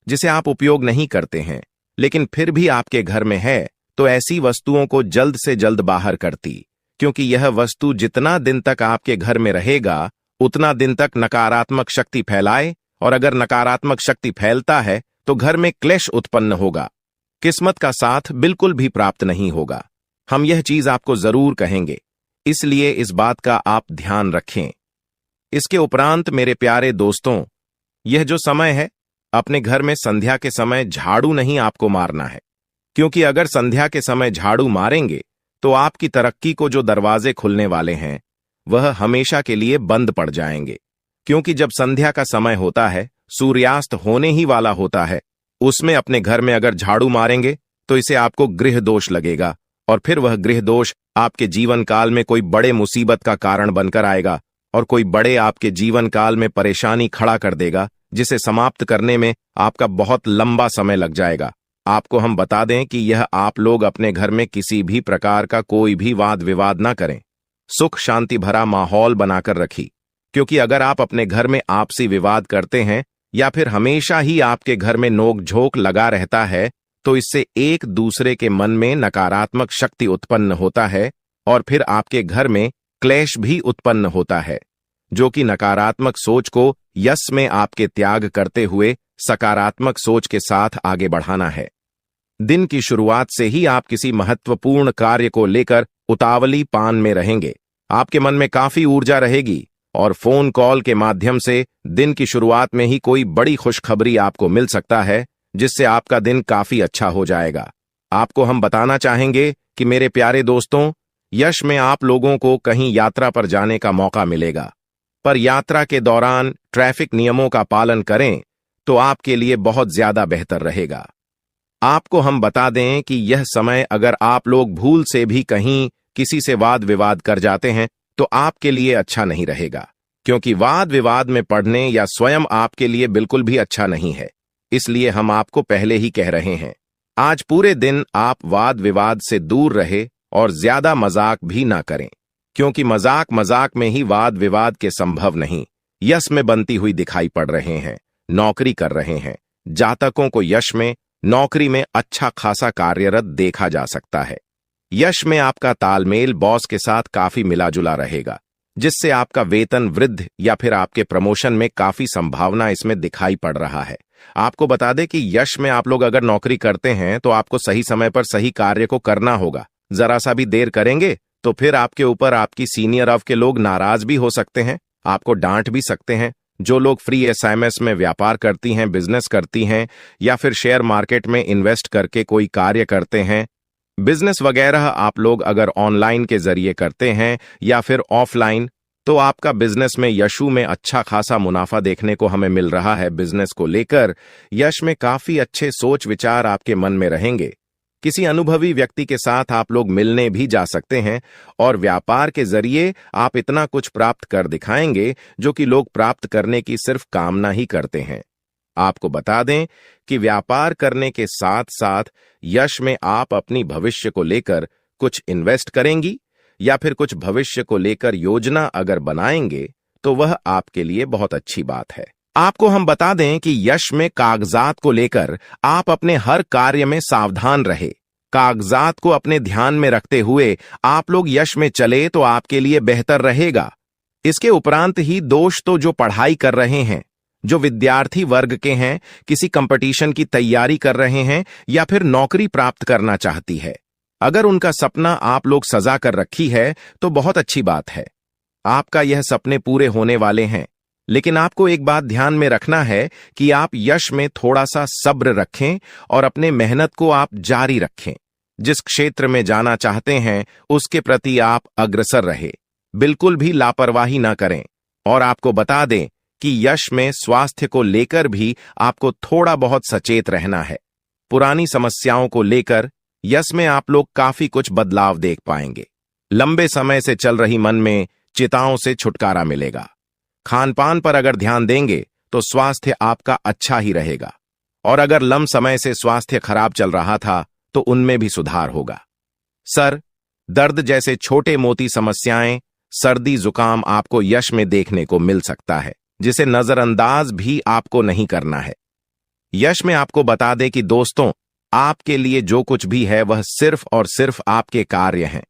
जिसे आप उपयोग नहीं करते हैं लेकिन फिर भी आपके घर में है, तो ऐसी वस्तुओं को जल्द से जल्द बाहर करती, क्योंकि यह वस्तु जितना दिन तक आपके घर में रहेगा उतना दिन तक नकारात्मक शक्ति फैलाए, और अगर नकारात्मक शक्ति फैलता है तो घर में क्लेश उत्पन्न होगा, किस्मत का साथ बिल्कुल भी प्राप्त नहीं होगा। हम यह चीज आपको जरूर कहेंगे, इसलिए इस बात का आप ध्यान रखें। इसके उपरांत मेरे प्यारे दोस्तों, यह जो समय है, अपने घर में संध्या के समय झाड़ू नहीं आपको मारना है, क्योंकि अगर संध्या के समय झाड़ू मारेंगे तो आपकी तरक्की को जो दरवाजे खुलने वाले हैं वह हमेशा के लिए बंद पड़ जाएंगे। क्योंकि जब संध्या का समय होता है, सूर्यास्त होने ही वाला होता है, उसमें अपने घर में अगर झाड़ू मारेंगे तो इसे आपको गृह दोष लगेगा और फिर वह गृह दोष आपके जीवन काल में कोई बड़े मुसीबत का कारण बनकर आएगा और कोई बड़े आपके जीवन काल में परेशानी खड़ा कर देगा, जिसे समाप्त करने में आपका बहुत लंबा समय लग जाएगा। आपको हम बता दें कि यह आप लोग अपने घर में किसी भी प्रकार का कोई भी वाद विवाद ना करें, सुख शांति भरा माहौल बनाकर रखी, क्योंकि अगर आप अपने घर में आपसी विवाद करते हैं या फिर हमेशा ही आपके घर में नोक झोंक लगा रहता है, तो इससे एक दूसरे के मन में नकारात्मक शक्ति उत्पन्न होता है और फिर आपके घर में क्लेश भी उत्पन्न होता है, जो कि नकारात्मक सोच को यश में आपके त्याग करते हुए सकारात्मक सोच के साथ आगे बढ़ाना है। दिन की शुरुआत से ही आप किसी महत्वपूर्ण कार्य को लेकर उतावली पान में रहेंगे। आपके मन में काफी ऊर्जा रहेगी और फोन कॉल के माध्यम से दिन की शुरुआत में ही कोई बड़ी खुशखबरी आपको मिल सकता है, जिससे आपका दिन काफी अच्छा हो जाएगा। आपको हम बताना चाहेंगे कि मेरे प्यारे दोस्तों, यश में आप लोगों को कहीं यात्रा पर जाने का मौका मिलेगा, पर यात्रा के दौरान ट्रैफिक नियमों का पालन करें तो आपके लिए बहुत ज्यादा बेहतर रहेगा। आपको हम बता दें कि यह समय अगर आप लोग भूल से भी कहीं किसी से वाद विवाद कर जाते हैं तो आपके लिए अच्छा नहीं रहेगा, क्योंकि वाद विवाद में पड़ने या स्वयं आपके लिए बिल्कुल भी अच्छा नहीं है। इसलिए हम आपको पहले ही कह रहे हैं, आज पूरे दिन आप वाद विवाद से दूर रहे और ज्यादा मजाक भी ना करें, क्योंकि मजाक में ही वाद विवाद के संभव नहीं यश में बनती हुई दिखाई पड़ रहे हैं। नौकरी कर रहे हैं जातकों को यश में, नौकरी में अच्छा खासा कार्यरत देखा जा सकता है। यश में आपका तालमेल बॉस के साथ काफी मिला जुला रहेगा, जिससे आपका वेतन वृद्धि या फिर आपके प्रमोशन में काफी संभावना इसमें दिखाई पड़ रहा है। आपको बता दें कि यश में आप लोग अगर नौकरी करते हैं तो आपको सही समय पर सही कार्य को करना होगा। जरा सा भी देर करेंगे तो फिर आपके ऊपर आपकी सीनियर ऑफ के लोग नाराज भी हो सकते हैं, आपको डांट भी सकते हैं। जो लोग फ्री एसएमएस में व्यापार करती हैं, बिजनेस करती हैं या फिर शेयर मार्केट में इन्वेस्ट करके कोई कार्य करते हैं, बिजनेस वगैरह आप लोग अगर ऑनलाइन के जरिए करते हैं या फिर ऑफलाइन, तो आपका बिजनेस में यशु में अच्छा खासा मुनाफा देखने को हमें मिल रहा है। बिजनेस को लेकर यश में काफी अच्छे सोच विचार आपके मन में रहेंगे। किसी अनुभवी व्यक्ति के साथ आप लोग मिलने भी जा सकते हैं और व्यापार के जरिए आप इतना कुछ प्राप्त कर दिखाएंगे जो कि लोग प्राप्त करने की सिर्फ कामना ही करते हैं। आपको बता दें कि व्यापार करने के साथ साथ यश में आप अपनी भविष्य को लेकर कुछ इन्वेस्ट करेंगी या फिर कुछ भविष्य को लेकर योजना अगर बनाएंगे तो वह आपके लिए बहुत अच्छी बात है। आपको हम बता दें कि यश में कागजात को लेकर आप अपने हर कार्य में सावधान रहे। कागजात को अपने ध्यान में रखते हुए आप लोग यश में चले तो आपके लिए बेहतर रहेगा। इसके उपरांत ही दोस्त तो जो पढ़ाई कर रहे हैं, जो विद्यार्थी वर्ग के हैं, किसी कंपटीशन की तैयारी कर रहे हैं या फिर नौकरी प्राप्त करना चाहती है, अगर उनका सपना आप लोग सजा कर रखी है तो बहुत अच्छी बात है। आपका यह सपने पूरे होने वाले हैं, लेकिन आपको एक बात ध्यान में रखना है कि आप यश में थोड़ा सा सब्र रखें और अपने मेहनत को आप जारी रखें। जिस क्षेत्र में जाना चाहते हैं उसके प्रति आप अग्रसर रहे, बिल्कुल भी लापरवाही ना करें। और आपको बता दें कि यश में स्वास्थ्य को लेकर भी आपको थोड़ा बहुत सचेत रहना है। पुरानी समस्याओं को लेकर यश में आप लोग काफी कुछ बदलाव देख पाएंगे। लंबे समय से चल रही मन में चिताओं से छुटकारा मिलेगा। खान पान पर अगर ध्यान देंगे तो स्वास्थ्य आपका अच्छा ही रहेगा, और अगर लंबे समय से स्वास्थ्य खराब चल रहा था तो उनमें भी सुधार होगा। सर दर्द जैसे छोटे मोटी समस्याएं, सर्दी जुकाम आपको यश में देखने को मिल सकता है, जिसे नजरअंदाज भी आपको नहीं करना है। यश में आपको बता दे कि दोस्तों, आपके लिए जो कुछ भी है वह सिर्फ और सिर्फ आपके कार्य हैं,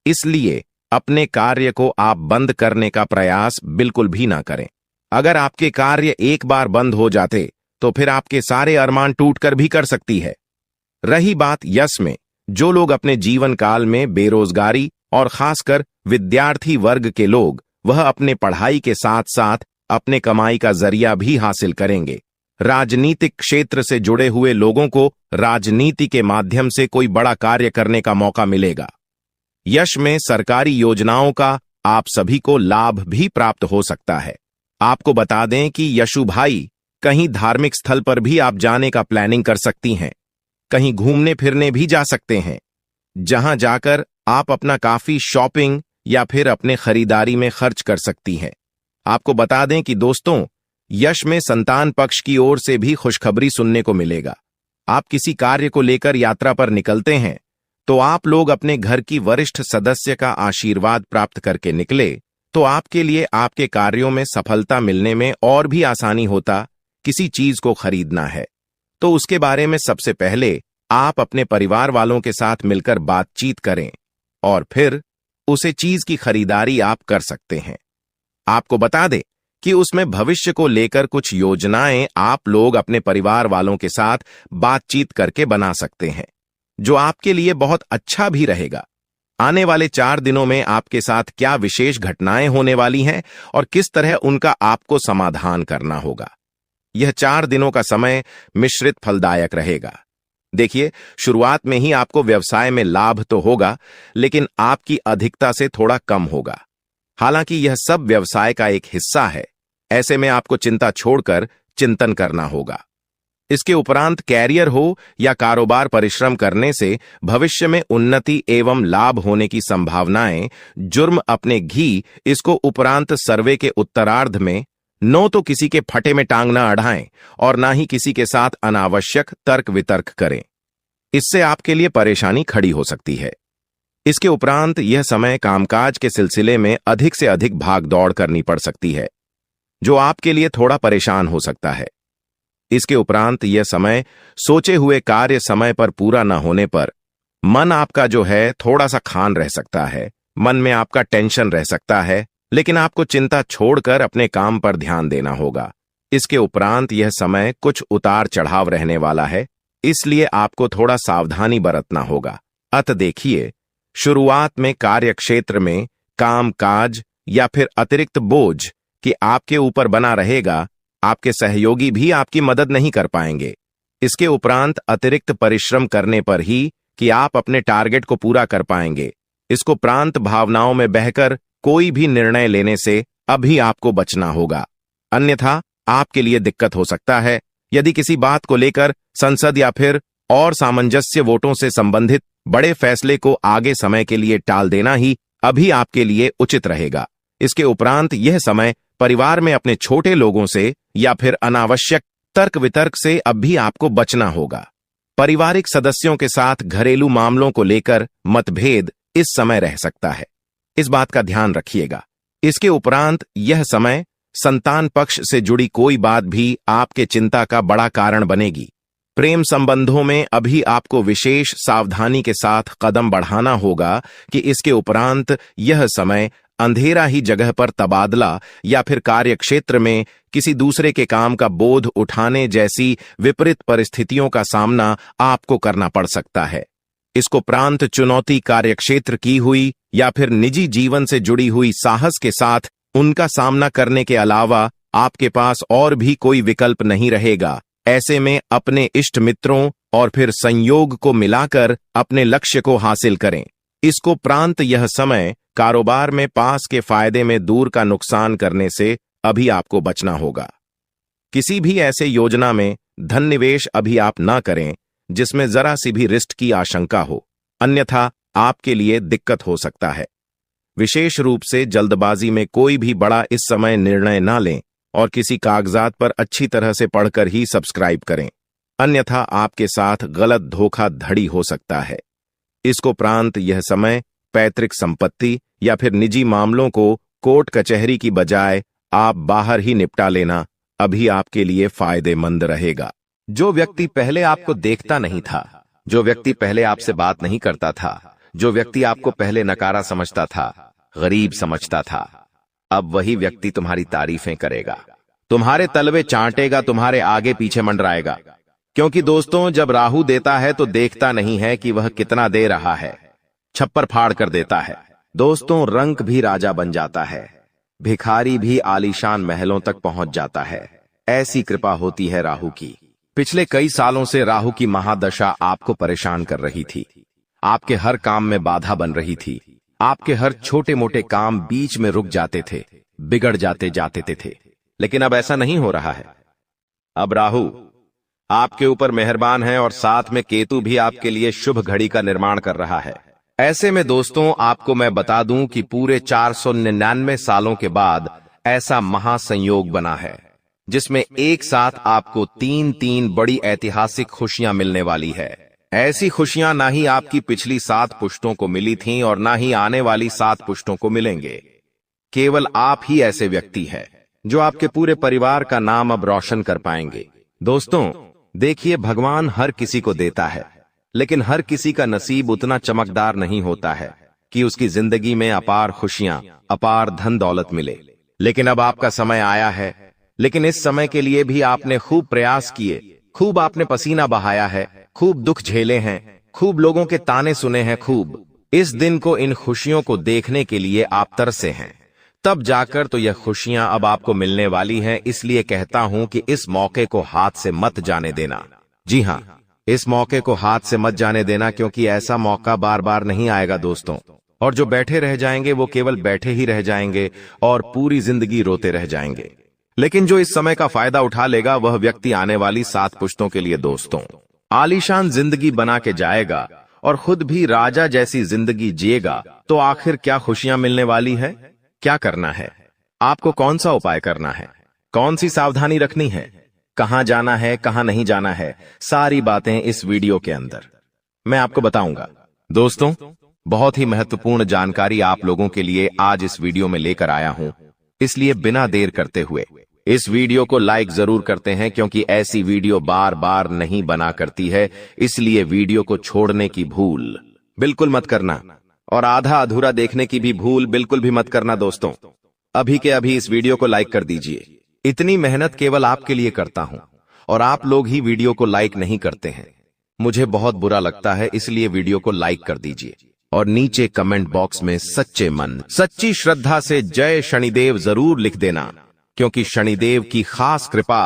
इसलिए अपने कार्य को आप बंद करने का प्रयास बिल्कुल भी ना करें। अगर आपके कार्य एक बार बंद हो जाते तो फिर आपके सारे अरमान टूटकर भी कर सकती है। रही बात यश में, जो लोग अपने जीवन काल में बेरोजगारी और खासकर विद्यार्थी वर्ग के लोग, वह अपने पढ़ाई के साथ साथ अपने कमाई का जरिया भी हासिल करेंगे। राजनीतिक क्षेत्र से जुड़े हुए लोगों को राजनीति के माध्यम से कोई बड़ा कार्य करने का मौका मिलेगा। यश में सरकारी योजनाओं का आप सभी को लाभ भी प्राप्त हो सकता है। आपको बता दें कि यशु भाई, कहीं धार्मिक स्थल पर भी आप जाने का प्लानिंग कर सकती हैं, कहीं घूमने फिरने भी जा सकते हैं, जहां जाकर आप अपना काफी शॉपिंग या फिर अपने खरीदारी में खर्च कर सकती हैं। आपको बता दें कि दोस्तों, यश में संतान पक्ष की ओर से भी खुशखबरी सुनने को मिलेगा। आप किसी कार्य को लेकर यात्रा पर निकलते हैं तो आप लोग अपने घर की वरिष्ठ सदस्य का आशीर्वाद प्राप्त करके निकले तो आपके लिए आपके कार्यों में सफलता मिलने में और भी आसानी होता। किसी चीज को खरीदना है तो उसके बारे में सबसे पहले आप अपने परिवार वालों के साथ मिलकर बातचीत करें और फिर उसे चीज की खरीदारी आप कर सकते हैं। आपको बता दें कि उसमें भविष्य को लेकर कुछ योजनाएं आप लोग अपने परिवार वालों के साथ बातचीत करके बना सकते हैं, जो आपके लिए बहुत अच्छा भी रहेगा। आने वाले 4 दिनों में आपके साथ क्या विशेष घटनाएं होने वाली हैं और किस तरह उनका आपको समाधान करना होगा। यह 4 दिनों का समय मिश्रित फलदायक रहेगा। देखिए, शुरुआत में ही आपको व्यवसाय में लाभ तो होगा, लेकिन आपकी अधिकता से थोड़ा कम होगा। हालांकि यह सब व्यवसाय का एक हिस्सा है, ऐसे में आपको चिंता छोड़कर चिंतन करना होगा। इसके उपरांत कैरियर हो या कारोबार, परिश्रम करने से भविष्य में उन्नति एवं लाभ होने की संभावनाएं। जुर्म अपने घी, इसको उपरांत सर्वे के उत्तरार्ध में नो तो किसी के फटे में टांग ना अड़ाएं और ना ही किसी के साथ अनावश्यक तर्क वितर्क करें, इससे आपके लिए परेशानी खड़ी हो सकती है। इसके उपरांत यह समय कामकाज के सिलसिले में अधिक से अधिक भाग दौड़ करनी पड़ सकती है, जो आपके लिए थोड़ा परेशान हो सकता है। इसके उपरांत यह समय सोचे हुए कार्य समय पर पूरा न होने पर मन आपका जो है थोड़ा सा खान रह सकता है, मन में आपका टेंशन रह सकता है, लेकिन आपको चिंता छोड़कर अपने काम पर ध्यान देना होगा। इसके उपरांत यह समय कुछ उतार चढ़ाव रहने वाला है, इसलिए आपको थोड़ा सावधानी बरतना होगा। अत देखिए, शुरुआत में कार्य क्षेत्र में काम काज या फिर अतिरिक्त बोझ कि आपके ऊपर बना रहेगा, आपके सहयोगी भी आपकी मदद नहीं कर पाएंगे। इसके उपरांत अतिरिक्त परिश्रम करने पर ही कि आप अपने टारगेट को पूरा कर पाएंगे। इसको प्रांत भावनाओं में बहकर कोई भी निर्णय लेने से अभी आपको बचना होगा, अन्यथा आपके लिए दिक्कत हो सकता है। यदि किसी बात को लेकर संसद या फिर और सामंजस्य वोटों से संबंधित बड़े फैसले को आगे समय के लिए टाल देना ही अभी आपके लिए उचित रहेगा। इसके उपरांत यह समय परिवार में अपने छोटे लोगों से या फिर अनावश्यक तर्क वितर्क से अब भी आपको बचना होगा। पारिवारिक सदस्यों के साथ घरेलू मामलों को लेकर मतभेद इस समय रह सकता है, इस बात का ध्यान रखिएगा। इसके उपरांत यह समय संतान पक्ष से जुड़ी कोई बात भी आपके चिंता का बड़ा कारण बनेगी। प्रेम संबंधों में अभी आपको विशेष सावधानी के साथ कदम बढ़ाना होगा कि इसके उपरांत यह समय अंधेरा ही जगह पर तबादला या फिर कार्यक्षेत्र में किसी दूसरे के काम का बोझ उठाने जैसी विपरीत परिस्थितियों का सामना आपको करना पड़ सकता है। इसको प्रांत चुनौती कार्यक्षेत्र की हुई या फिर निजी जीवन से जुड़ी हुई साहस के साथ उनका सामना करने के अलावा आपके पास और भी कोई विकल्प नहीं रहेगा। ऐसे में अपने इष्ट मित्रों और फिर संयोग को मिलाकर अपने लक्ष्य को हासिल करें। इसको प्रांत यह समय कारोबार में पास के फायदे में दूर का नुकसान करने से अभी आपको बचना होगा। किसी भी ऐसे योजना में धन निवेश अभी आप ना करें जिसमें जरा सी भी रिस्क की आशंका हो, अन्यथा आपके लिए दिक्कत हो सकता है। विशेष रूप से जल्दबाजी में कोई भी बड़ा इस समय निर्णय ना लें और किसी कागजात पर अच्छी तरह से पढ़कर ही सब्सक्राइब करें, अन्यथा आपके साथ गलत धोखाधड़ी हो सकता है। इसको प्रांत यह समय पैतृक संपत्ति या फिर निजी मामलों को कोर्ट कचहरी की बजाय आप बाहर ही निपटा लेना अभी आपके लिए फायदेमंद रहेगा। जो व्यक्ति पहले आपको देखता नहीं था, जो व्यक्ति पहले आपसे बात नहीं करता था, जो व्यक्ति आपको पहले नकारा समझता था, गरीब समझता था, अब वही व्यक्ति तुम्हारी तारीफें करेगा, तुम्हारे तलवे चाटेगा, तुम्हारे आगे पीछे मंडराएगा। क्योंकि दोस्तों, जब राहु देता है तो देखता नहीं है कि वह कितना दे रहा है, छप्पर फाड़ कर देता है। दोस्तों, रंक भी राजा बन जाता है, भिखारी भी आलीशान महलों तक पहुंच जाता है। ऐसी कृपा होती है राहु की। पिछले कई सालों से राहु की महादशा आपको परेशान कर रही थी, आपके हर काम में बाधा बन रही थी, आपके हर छोटे मोटे काम बीच में रुक जाते थे, बिगड़ जाते थे। लेकिन अब ऐसा नहीं हो रहा है। अब राहु आपके ऊपर मेहरबान है और साथ में केतु भी आपके लिए शुभ घड़ी का निर्माण कर रहा है। ऐसे में दोस्तों, आपको मैं बता दूं कि पूरे 499 सालों के बाद ऐसा महासंयोग बना है जिसमें एक साथ आपको तीन बड़ी ऐतिहासिक खुशियां मिलने वाली है। ऐसी खुशियां ना ही आपकी पिछली 7 पुश्तों को मिली थीं और ना ही आने वाली 7 पुश्तों को मिलेंगे। केवल आप ही ऐसे व्यक्ति हैं जो आपके पूरे परिवार का नाम अब रोशन कर पाएंगे। दोस्तों, देखिए, भगवान हर किसी को देता है, लेकिन हर किसी का नसीब उतना चमकदार नहीं होता है कि उसकी जिंदगी में अपार खुशियां, अपार धन दौलत मिले। लेकिन अब आपका समय आया है। लेकिन इस समय के लिए भी आपने खूब प्रयास किए, खूब आपने पसीना बहाया है, खूब दुख झेले हैं, खूब लोगों के ताने सुने हैं, खूब इस दिन को, इन खुशियों को देखने के लिए आप तरसे हैं। तब जाकर तो यह खुशियां अब आपको मिलने वाली हैं। इसलिए कहता हूं कि इस मौके को हाथ से मत जाने देना। जी हां, इस मौके को हाथ से मत जाने देना, क्योंकि ऐसा मौका बार बार नहीं आएगा दोस्तों। और जो बैठे रह जाएंगे वो केवल बैठे ही रह जाएंगे और पूरी जिंदगी रोते रह जाएंगे। लेकिन जो इस समय का फायदा उठा लेगा वह व्यक्ति आने वाली 7 पुश्तों के लिए दोस्तों आलीशान जिंदगी बना के जाएगा और खुद भी राजा जैसी जिंदगी जिएगा। तो आखिर क्या खुशियां मिलने वाली है? क्या करना है? आपको कौन सा उपाय करना है? कौन सी सावधानी रखनी है? कहां जाना है, कहां नहीं जाना है? सारी बातें इस वीडियो के अंदर मैं आपको बताऊंगा। दोस्तों, बहुत ही महत्वपूर्ण जानकारी आप लोगों के लिए आज इस वीडियो में लेकर आया हूं। इसलिए बिना देर करते हुए इस वीडियो को लाइक जरूर करते हैं, क्योंकि ऐसी वीडियो बार बार नहीं बना करती है। इसलिए वीडियो को छोड़ने की भूल बिल्कुल मत करना और आधा अधूरा देखने की भी भूल बिल्कुल भी मत करना। दोस्तों, अभी के अभी इस वीडियो को लाइक कर दीजिए। इतनी मेहनत केवल आपके लिए करता हूं और आप लोग ही वीडियो को लाइक नहीं करते हैं। मुझे बहुत बुरा लगता है, इसलिए वीडियो को लाइक कर दीजिए और नीचे कमेंट बॉक्स में सच्चे मन, सच्ची श्रद्धा से जय शनिदेव जरूर लिख देना, क्योंकि शनिदेव की खास कृपा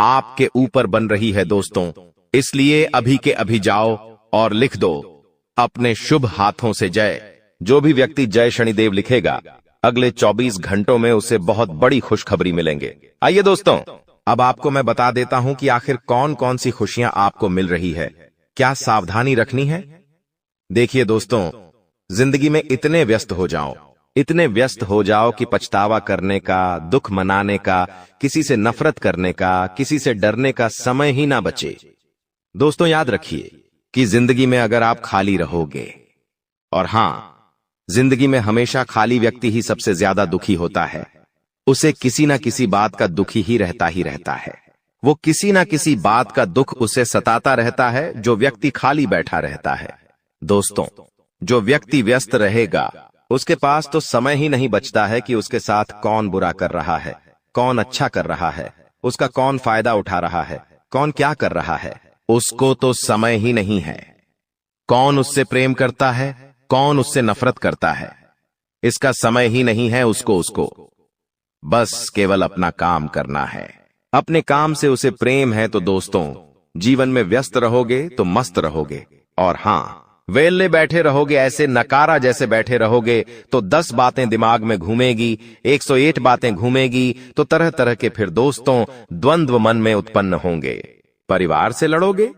आपके ऊपर बन रही है दोस्तों। इसलिए अभी के अभी जाओ और लिख दो अपने शुभ हाथों से जय। जो भी व्यक्ति जय शनिदेव लिखेगा अगले 24 घंटों में उसे बहुत बड़ी खुशखबरी मिलेंगे। आइए दोस्तों, अब आपको मैं बता देता हूं कि आखिर कौन कौन सी खुशियां आपको मिल रही है, क्या सावधानी रखनी है। देखिए दोस्तों, जिंदगी में इतने व्यस्त हो जाओ कि पछतावा करने का, दुख मनाने का, किसी से नफरत करने का, किसी से डरने का समय ही ना बचे। दोस्तों याद रखिए कि जिंदगी में अगर आप खाली रहोगे, और हां, जिंदगी में हमेशा खाली व्यक्ति ही सबसे ज्यादा दुखी होता है। उसे किसी ना किसी बात का दुखी ही रहता है। वो किसी ना किसी बात का दुख उसे सताता रहता है जो व्यक्ति खाली बैठा रहता है। दोस्तों, जो व्यक्ति व्यस्त रहेगा उसके पास तो समय ही नहीं बचता है कि उसके साथ कौन बुरा कर रहा है, कौन अच्छा कर रहा है, उसका कौन फायदा उठा रहा है, कौन क्या कर रहा है, उसको तो समय ही नहीं है। कौन उससे प्रेम करता है, कौन उससे नफरत करता है, इसका समय ही नहीं है उसको बस केवल अपना काम करना है। अपने काम से उसे प्रेम है तो दोस्तों, जीवन में व्यस्त रहोगे तो मस्त रहोगे, और हां, वेले बैठे रहोगे, ऐसे नकारा जैसे बैठे रहोगे तो 10 बातें दिमाग में घूमेगी, 108 बातें घूमेगी, तो तरह तरह के फिर दोस्तों द्वंद्व मन में उत्पन्न होंगे। परिवार से लड़ोगे।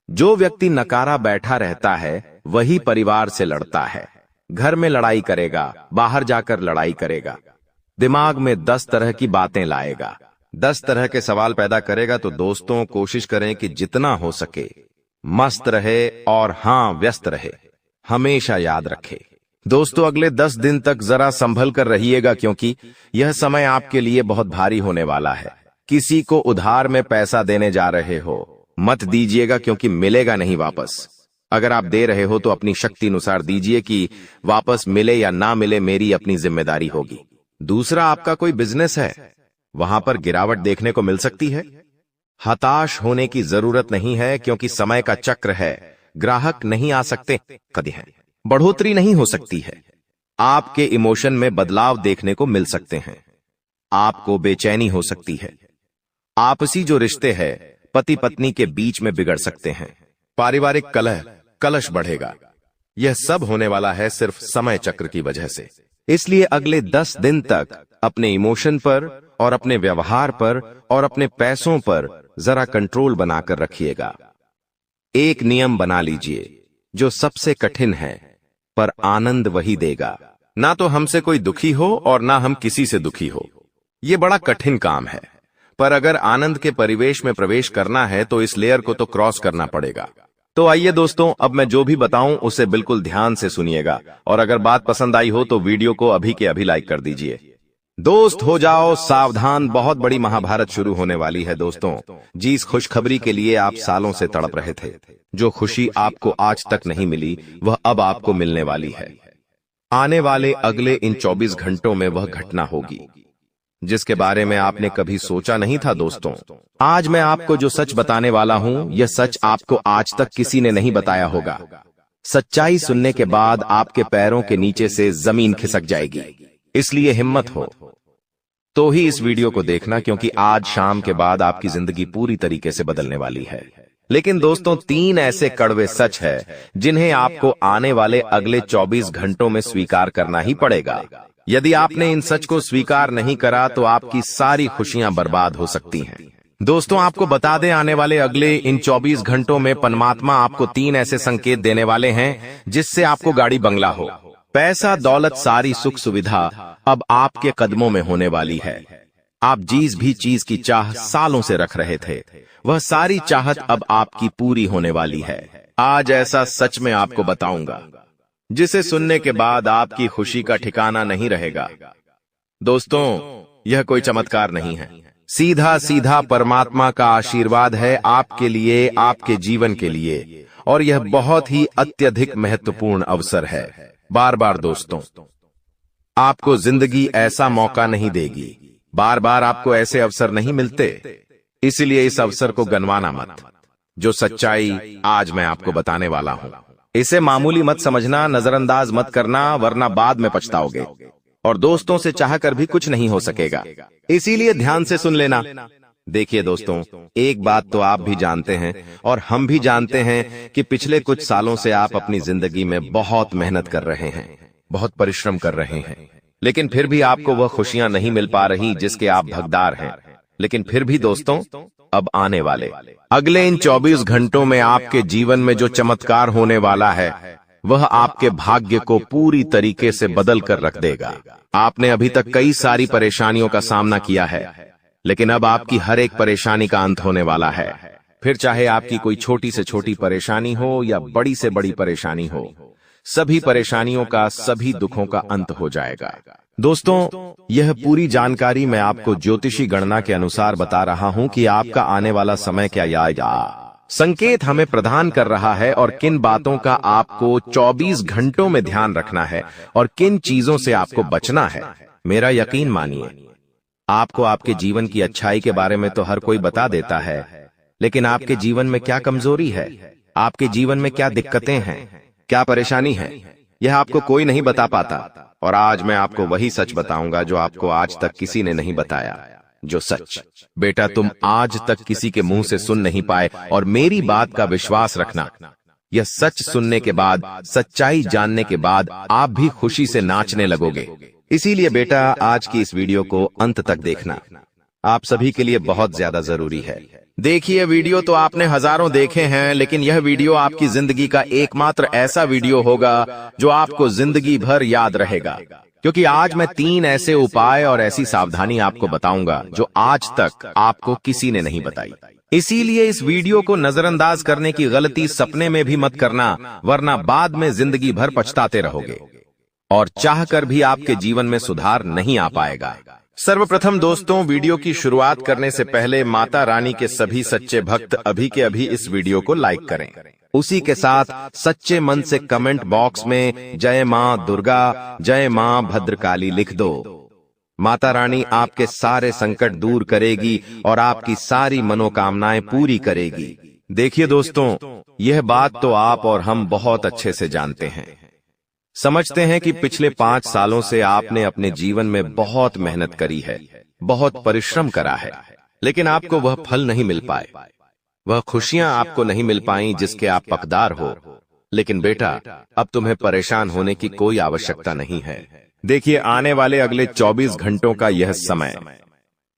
जो व्यक्ति नकारा बैठा रहता है वही परिवार से लड़ता है। घर में लड़ाई करेगा, बाहर जाकर लड़ाई करेगा, दिमाग में 10 तरह की बातें लाएगा, 10 तरह के सवाल पैदा करेगा। तो दोस्तों कोशिश करें कि जितना हो सके मस्त रहे, और हां, व्यस्त रहे। हमेशा याद रखे दोस्तों, अगले 10 दिन तक जरा संभल कर रहिएगा, क्योंकि यह समय आपके लिए बहुत भारी होने वाला है। किसी को उधार में पैसा देने जा रहे हो, मत दीजिएगा, क्योंकि मिलेगा नहीं वापस। अगर आप दे रहे हो तो अपनी शक्ति अनुसार दीजिए, कि वापस मिले या ना मिले मेरी अपनी जिम्मेदारी होगी। दूसरा, आपका कोई बिजनेस है, वहां पर गिरावट देखने को मिल सकती है। हताश होने की जरूरत नहीं है, क्योंकि समय का चक्र है। ग्राहक नहीं आ सकते कभी हैं, बढ़ोतरी नहीं हो सकती है। आपके इमोशन में बदलाव देखने को मिल सकते हैं। आपको बेचैनी हो सकती है। आपसी जो रिश्ते हैं पति पत्नी के बीच में बिगड़ सकते हैं। पारिवारिक कलश बढ़ेगा। यह सब होने वाला है सिर्फ समय चक्र की वजह से। इसलिए अगले 10 दिन तक अपने इमोशन पर और अपने व्यवहार पर और अपने पैसों पर जरा कंट्रोल बनाकर रखिएगा। एक नियम बना लीजिए, जो सबसे कठिन है पर आनंद वही देगा। ना तो हमसे कोई दुखी हो और ना हम किसी से दुखी हो। यह बड़ा कठिन काम है, पर अगर आनंद के परिवेश में प्रवेश करना है तो इस लेयर को तो क्रॉस करना पड़ेगा। तो आइए दोस्तों, अब मैं जो भी बताऊं उसे बिल्कुल ध्यान से सुनिएगा, और अगर बात पसंद आई हो तो वीडियो को अभी के अभी लाइक कर दीजिए। दोस्त हो जाओ सावधान, बहुत बड़ी महाभारत शुरू होने वाली है दोस्तों। जिस खुशखबरी के लिए आप सालों से तड़प रहे थे, जो खुशी आपको आज तक नहीं मिली, वह अब आपको मिलने वाली है। आने वाले अगले इन 24 घंटों में वह घटना होगी जिसके बारे में आपने कभी सोचा नहीं था। दोस्तों, आज मैं आपको जो सच बताने वाला हूं, यह सच आपको आज तक किसी ने नहीं बताया होगा। सच्चाई सुनने के बाद आपके पैरों के नीचे से जमीन खिसक जाएगी। इसलिए हिम्मत हो तो ही इस वीडियो को देखना, क्योंकि आज शाम के बाद आपकी जिंदगी पूरी तरीके से बदलने वाली है। लेकिन दोस्तों, 3 ऐसे कड़वे सच है जिन्हें आपको आने वाले अगले 24 घंटों में स्वीकार करना ही पड़ेगा। यदि आपने इन सच को स्वीकार नहीं करा तो आपकी सारी खुशियां बर्बाद हो सकती हैं। दोस्तों, आपको बता दें, आने वाले अगले इन 24 घंटों में परमात्मा आपको 3 ऐसे संकेत देने वाले हैं जिससे आपको गाड़ी बंगला हो, पैसा दौलत, सारी सुख सुविधा अब आपके कदमों में होने वाली है। आप जिस भी चीज की चाह सालों से रख रहे थे, वह सारी चाहत अब आपकी पूरी होने वाली है। आज ऐसा सच में आपको बताऊंगा जिसे सुनने के बाद आपकी खुशी का ठिकाना नहीं रहेगा। दोस्तों, यह कोई चमत्कार नहीं है, सीधा सीधा परमात्मा का आशीर्वाद है आपके लिए, आपके जीवन के लिए, और यह बहुत ही अत्यधिक महत्वपूर्ण अवसर है। बार बार दोस्तों, आपको जिंदगी ऐसा मौका नहीं देगी, बार बार आपको ऐसे अवसर नहीं मिलते, इसलिए इस अवसर को गंवाना मत। जो सच्चाई आज मैं आपको बताने वाला हूं, इसे मामूली मत समझना, नजरअंदाज मत करना, वरना बाद में पछताओगे और दोस्तों से चाहकर भी कुछ नहीं हो सकेगा। इसीलिए ध्यान से सुन लेना। देखिए दोस्तों, एक बात तो आप भी जानते हैं और हम भी जानते हैं कि पिछले कुछ सालों से आप अपनी जिंदगी में बहुत मेहनत कर रहे हैं, बहुत परिश्रम कर रहे हैं, लेकिन फिर भी आपको वह खुशियां नहीं मिल पा रही जिसके आप हकदार हैं। लेकिन फिर भी दोस्तों, अब आने वाले अगले इन 24 घंटों में आपके जीवन में जो चमत्कार होने वाला है वह आपके भाग्य को पूरी तरीके से बदल कर रख देगा। आपने अभी तक कई सारी परेशानियों का सामना किया है, लेकिन अब आपकी हर एक परेशानी का अंत होने वाला है। फिर चाहे आपकी कोई छोटी से छोटी परेशानी हो या बड़ी से बड़ी परेशानी हो, सभी परेशानियों का, सभी दुखों का अंत हो जाएगा। दोस्तों, यह पूरी जानकारी मैं आपको ज्योतिषी गणना के अनुसार बता रहा हूं कि आपका आने वाला समय क्या आएगा। संकेत हमें प्रदान कर रहा है और किन बातों का आपको 24 घंटों में ध्यान रखना है और किन चीजों से आपको बचना है। मेरा यकीन मानिए, आपको आपके जीवन की अच्छाई के बारे में तो हर कोई बता देता है, लेकिन आपके जीवन में क्या कमजोरी है, आपके जीवन में क्या दिक्कतें हैं, क्या परेशानी है, यह आपको कोई नहीं बता पाता। और आज मैं आपको वही सच बताऊंगा जो आपको आज तक किसी ने नहीं बताया। जो सच बेटा तुम आज तक किसी के मुंह से सुन नहीं पाए, और मेरी बात का विश्वास रखना, यह सच सुनने के बाद, सच्चाई जानने के बाद आप भी खुशी से नाचने लगोगे। इसीलिए बेटा आज की इस वीडियो को अंत तक देखना, आप सभी के लिए बहुत ज्यादा जरूरी है। देखिए, वीडियो तो आपने हजारों देखे हैं, लेकिन यह वीडियो आपकी जिंदगी का एकमात्र ऐसा वीडियो होगा जो आपको जिंदगी भर याद रहेगा, क्योंकि आज मैं 3 ऐसे उपाय और ऐसी सावधानी आपको बताऊंगा जो आज तक आपको किसी ने नहीं बताई। इसीलिए इस वीडियो को नजरअंदाज करने की गलती सपने में भी मत करना, वरना बाद में जिंदगी भर पछताते रहोगे और चाहकर भी आपके जीवन में सुधार नहीं आ पाएगा। सर्वप्रथम दोस्तों, वीडियो की शुरुआत करने से पहले माता रानी के सभी सच्चे भक्त अभी के अभी इस वीडियो को लाइक करें। उसी के साथ सच्चे मन से कमेंट बॉक्स में जय मां दुर्गा, जय मां भद्रकाली लिख दो। माता रानी आपके सारे संकट दूर करेगी और आपकी सारी मनोकामनाएं पूरी करेगी। देखिए दोस्तों, यह बात तो आप और हम बहुत अच्छे से जानते हैं। समझते हैं कि पिछले 5 सालों से आपने अपने जीवन में बहुत मेहनत करी है, बहुत परिश्रम करा है, लेकिन आपको वह फल नहीं मिल पाए, वह खुशियां आपको नहीं मिल पाई जिसके आप हकदार हो। लेकिन बेटा, अब तुम्हें परेशान होने की कोई आवश्यकता नहीं है। देखिए, आने वाले अगले 24 घंटों का यह समय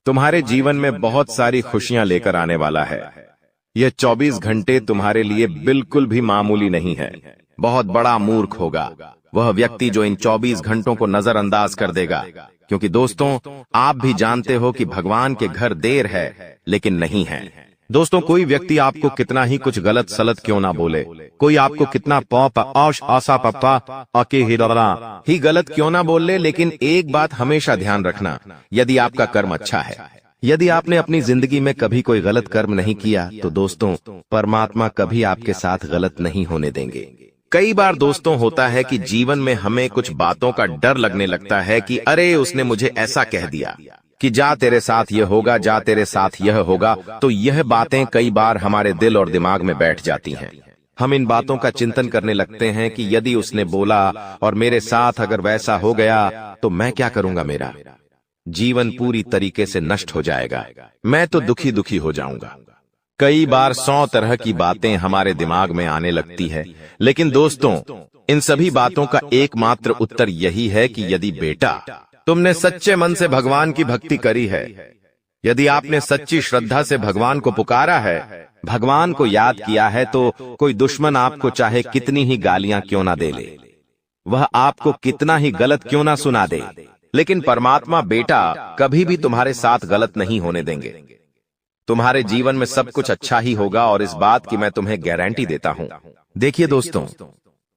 तुम्हारे जीवन में बहुत सारी खुशियां लेकर आने वाला है। यह 24 घंटे तुम्हारे लिए बिल्कुल भी मामूली नहीं है। बहुत बड़ा मूर्ख होगा वह व्यक्ति जो इन 24 घंटों को नजरअंदाज कर देगा, क्योंकि दोस्तों, आप भी जानते हो कि भगवान के घर देर है लेकिन नहीं है। दोस्तों, कोई व्यक्ति आपको कितना ही कुछ गलत सलत क्यों ना बोले, कोई आपको कितना आशा पप्पा आके ही गलत क्यों ना बोल ले, लेकिन एक बात हमेशा ध्यान रखना, यदि आपका कर्म अच्छा है, यदि आपने अपनी जिंदगी में कभी कोई गलत कर्म नहीं किया, तो दोस्तों, परमात्मा कभी आपके साथ गलत नहीं होने देंगे। कई बार दोस्तों होता है कि जीवन में हमें कुछ बातों का डर लगने लगता है कि अरे उसने मुझे ऐसा कह दिया कि जा तेरे साथ यह होगा, जा तेरे साथ यह होगा। तो यह बातें कई बार हमारे दिल और दिमाग में बैठ जाती हैं। हम इन बातों का चिंतन करने लगते हैं कि यदि उसने बोला और मेरे साथ अगर वैसा हो गया तो मैं क्या करूंगा, मेरा जीवन पूरी तरीके से नष्ट हो जाएगा, मैं तो दुखी दुखी हो जाऊंगा। कई बार 100 तरह की बातें हमारे दिमाग में आने लगती है, लेकिन दोस्तों, इन सभी बातों का एकमात्र उत्तर यही है कि यदि बेटा तुमने सच्चे मन से भगवान की भक्ति करी है, यदि आपने सच्ची श्रद्धा से भगवान को पुकारा है, भगवान को याद किया है, तो कोई दुश्मन आपको चाहे कितनी ही गालियां क्यों ना दे ले, वह आपको कितना ही गलत क्यों ना सुना दे, लेकिन परमात्मा बेटा कभी भी तुम्हारे साथ गलत नहीं होने देंगे। तुम्हारे जीवन में सब कुछ अच्छा ही होगा और इस बात की मैं तुम्हें गारंटी देता हूं। देखिए दोस्तों,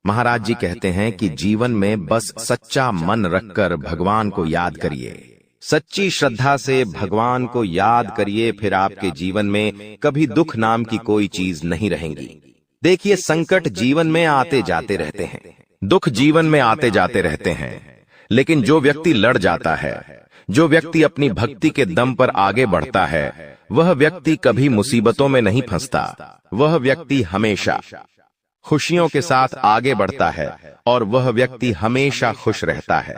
महाराज जी कहते हैं कि जीवन में बस सच्चा मन रखकर भगवान को याद करिए, सच्ची श्रद्धा से भगवान को याद करिए, फिर आपके जीवन में कभी दुख नाम की कोई चीज नहीं रहेगी। देखिए, संकट जीवन में आते जाते रहते हैं, दुख जीवन में आते जाते रहते हैं, लेकिन जो व्यक्ति लड़ जाता है, जो व्यक्ति अपनी भक्ति के दम पर आगे बढ़ता है, वह व्यक्ति कभी मुसीबतों में नहीं फंसता। वह व्यक्ति हमेशा खुशियों के साथ आगे बढ़ता है और वह व्यक्ति हमेशा खुश रहता है,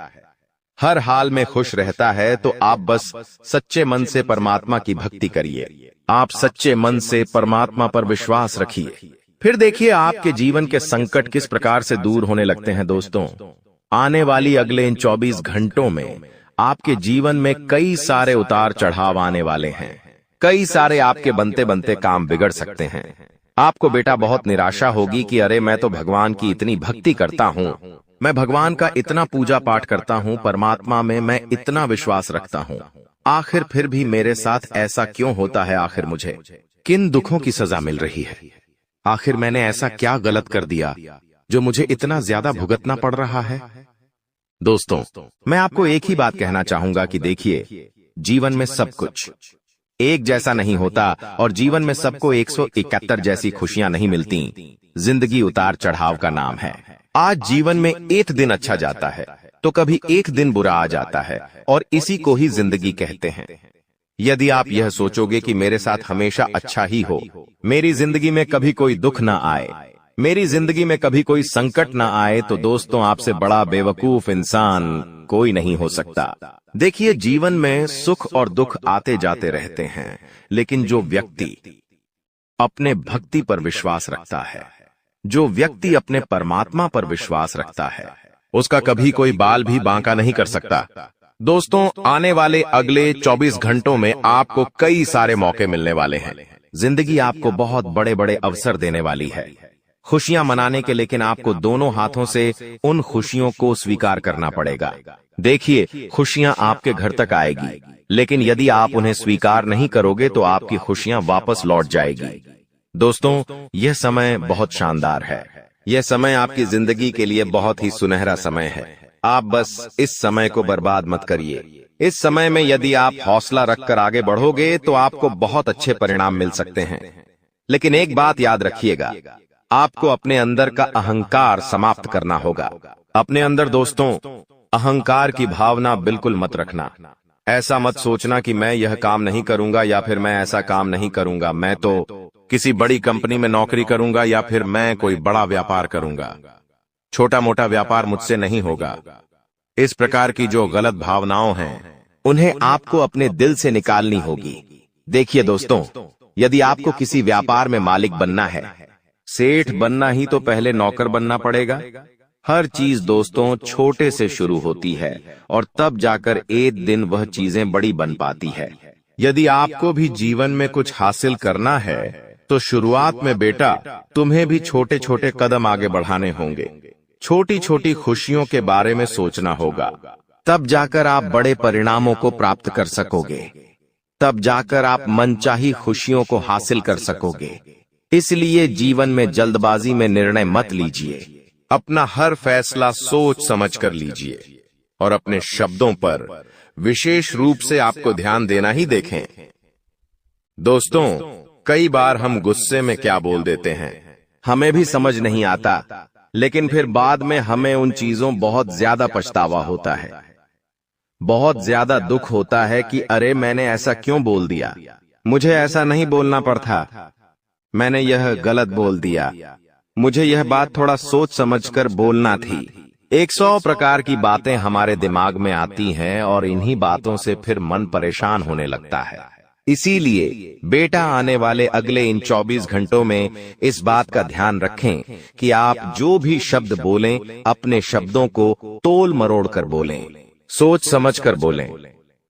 हर हाल में खुश रहता है। तो आप बस सच्चे मन से परमात्मा की भक्ति करिए, आप सच्चे मन से परमात्मा पर विश्वास रखिए, फिर देखिए आपके जीवन के संकट किस प्रकार से दूर होने लगते हैं। दोस्तों, आने वाली अगले इन 24 घंटों में आपके जीवन में कई सारे उतार चढ़ाव आने वाले हैं। कई सारे आपके बनते बनते काम बिगड़ सकते हैं। आपको बेटा बहुत निराशा होगी कि अरे मैं तो भगवान की इतनी भक्ति करता हूं, मैं भगवान का इतना पूजा पाठ करता हूं, परमात्मा में मैं इतना विश्वास रखता हूं, आखिर फिर भी मेरे साथ ऐसा क्यों होता है? आखिर मुझे किन दुखों की सजा मिल रही है? आखिर मैंने ऐसा क्या गलत कर दिया जो मुझे इतना ज्यादा भुगतना पड़ रहा है? दोस्तों, मैं आपको एक ही बात कहना चाहूंगा कि देखिए, जीवन में सब कुछ एक जैसा नहीं होता और जीवन में सबको 171 जैसी खुशियां नहीं मिलती। जिंदगी उतार चढ़ाव का नाम है। आज जीवन में एक दिन अच्छा जाता है तो कभी एक दिन बुरा आ जाता है और इसी को ही जिंदगी कहते हैं। यदि आप यह सोचोगे कि मेरे साथ हमेशा अच्छा ही हो, मेरी जिंदगी में कभी कोई दुख ना आए, मेरी जिंदगी में कभी कोई संकट ना आए, तो दोस्तों आपसे बड़ा बेवकूफ इंसान कोई नहीं हो सकता। देखिए, जीवन में सुख और दुख आते जाते रहते हैं, लेकिन जो व्यक्ति अपने भक्ति पर विश्वास रखता है, जो व्यक्ति अपने परमात्मा पर विश्वास रखता है, उसका कभी कोई बाल भी बांका नहीं कर सकता। दोस्तों, आने वाले अगले 24 घंटों में आपको कई सारे मौके मिलने वाले हैं। जिंदगी आपको बहुत बड़े बड़े अवसर देने वाली है, खुशियां मनाने के, लेकिन आपको दोनों हाथों से उन खुशियों को स्वीकार करना पड़ेगा। देखिए, खुशियां आपके घर तक आएगी, लेकिन यदि आप उन्हें स्वीकार नहीं करोगे तो आपकी खुशियां वापस लौट जाएगी। दोस्तों, यह समय बहुत शानदार है। यह समय आपकी जिंदगी के लिए बहुत ही सुनहरा समय है। आप बस इस समय को बर्बाद मत करिए। इस समय में यदि आप हौसला रखकर आगे बढ़ोगे तो आपको बहुत अच्छे परिणाम मिल सकते हैं। लेकिन एक बात याद रखिएगा, आपको अपने अंदर का अहंकार समाप्त करना होगा। अपने अंदर दोस्तों अहंकार की भावना बिल्कुल मत रखना। ऐसा मत सोचना कि मैं यह काम नहीं करूंगा या फिर मैं ऐसा काम नहीं करूंगा, मैं तो किसी बड़ी कंपनी में नौकरी करूंगा या फिर मैं कोई बड़ा व्यापार करूंगा, छोटा मोटा व्यापार मुझसे नहीं होगा। इस प्रकार की जो गलत भावनाओं हैं, उन्हें आपको अपने दिल से निकालनी होगी। देखिए दोस्तों, यदि आपको किसी व्यापार में मालिक बनना है, सेठ बनना ही तो पहले नौकर बनना पड़ेगा। हर चीज दोस्तों छोटे से शुरू होती है और तब जाकर एक दिन वह चीजें बड़ी बन पाती है। यदि आपको भी जीवन में कुछ हासिल करना है तो शुरुआत में बेटा तुम्हें भी छोटे छोटे कदम आगे बढ़ाने होंगे। छोटी छोटी खुशियों के बारे में सोचना होगा, तब जाकर आप बड़े परिणामों को प्राप्त कर सकोगे। तब जाकर आप मनचाही खुशियों को हासिल कर सकोगे। इसलिए जीवन में जल्दबाजी में निर्णय मत लीजिए। अपना हर फैसला सोच समझ कर लीजिए और अपने शब्दों पर विशेष रूप से आपको ध्यान देना ही देखें। दोस्तों, कई बार हम गुस्से में क्या बोल देते हैं हमें भी समझ नहीं आता, लेकिन फिर बाद में हमें उन चीजों बहुत ज्यादा पछतावा होता है। बहुत ज्यादा दुख होता है कि अरे मैंने ऐसा क्यों बोल दिया, मुझे ऐसा नहीं बोलना पड़ता, मैंने यह गलत बोल दिया, मुझे यह बात थोड़ा सोच समझकर बोलना थी। 100 प्रकार की बातें हमारे दिमाग में आती हैं और इन्हीं बातों से फिर मन परेशान होने लगता है। इसीलिए बेटा आने वाले अगले इन 24 घंटों में इस बात का ध्यान रखें कि आप जो भी शब्द बोलें, अपने शब्दों को तोल मरोड़ कर बोलें, सोच समझ कर बोलें।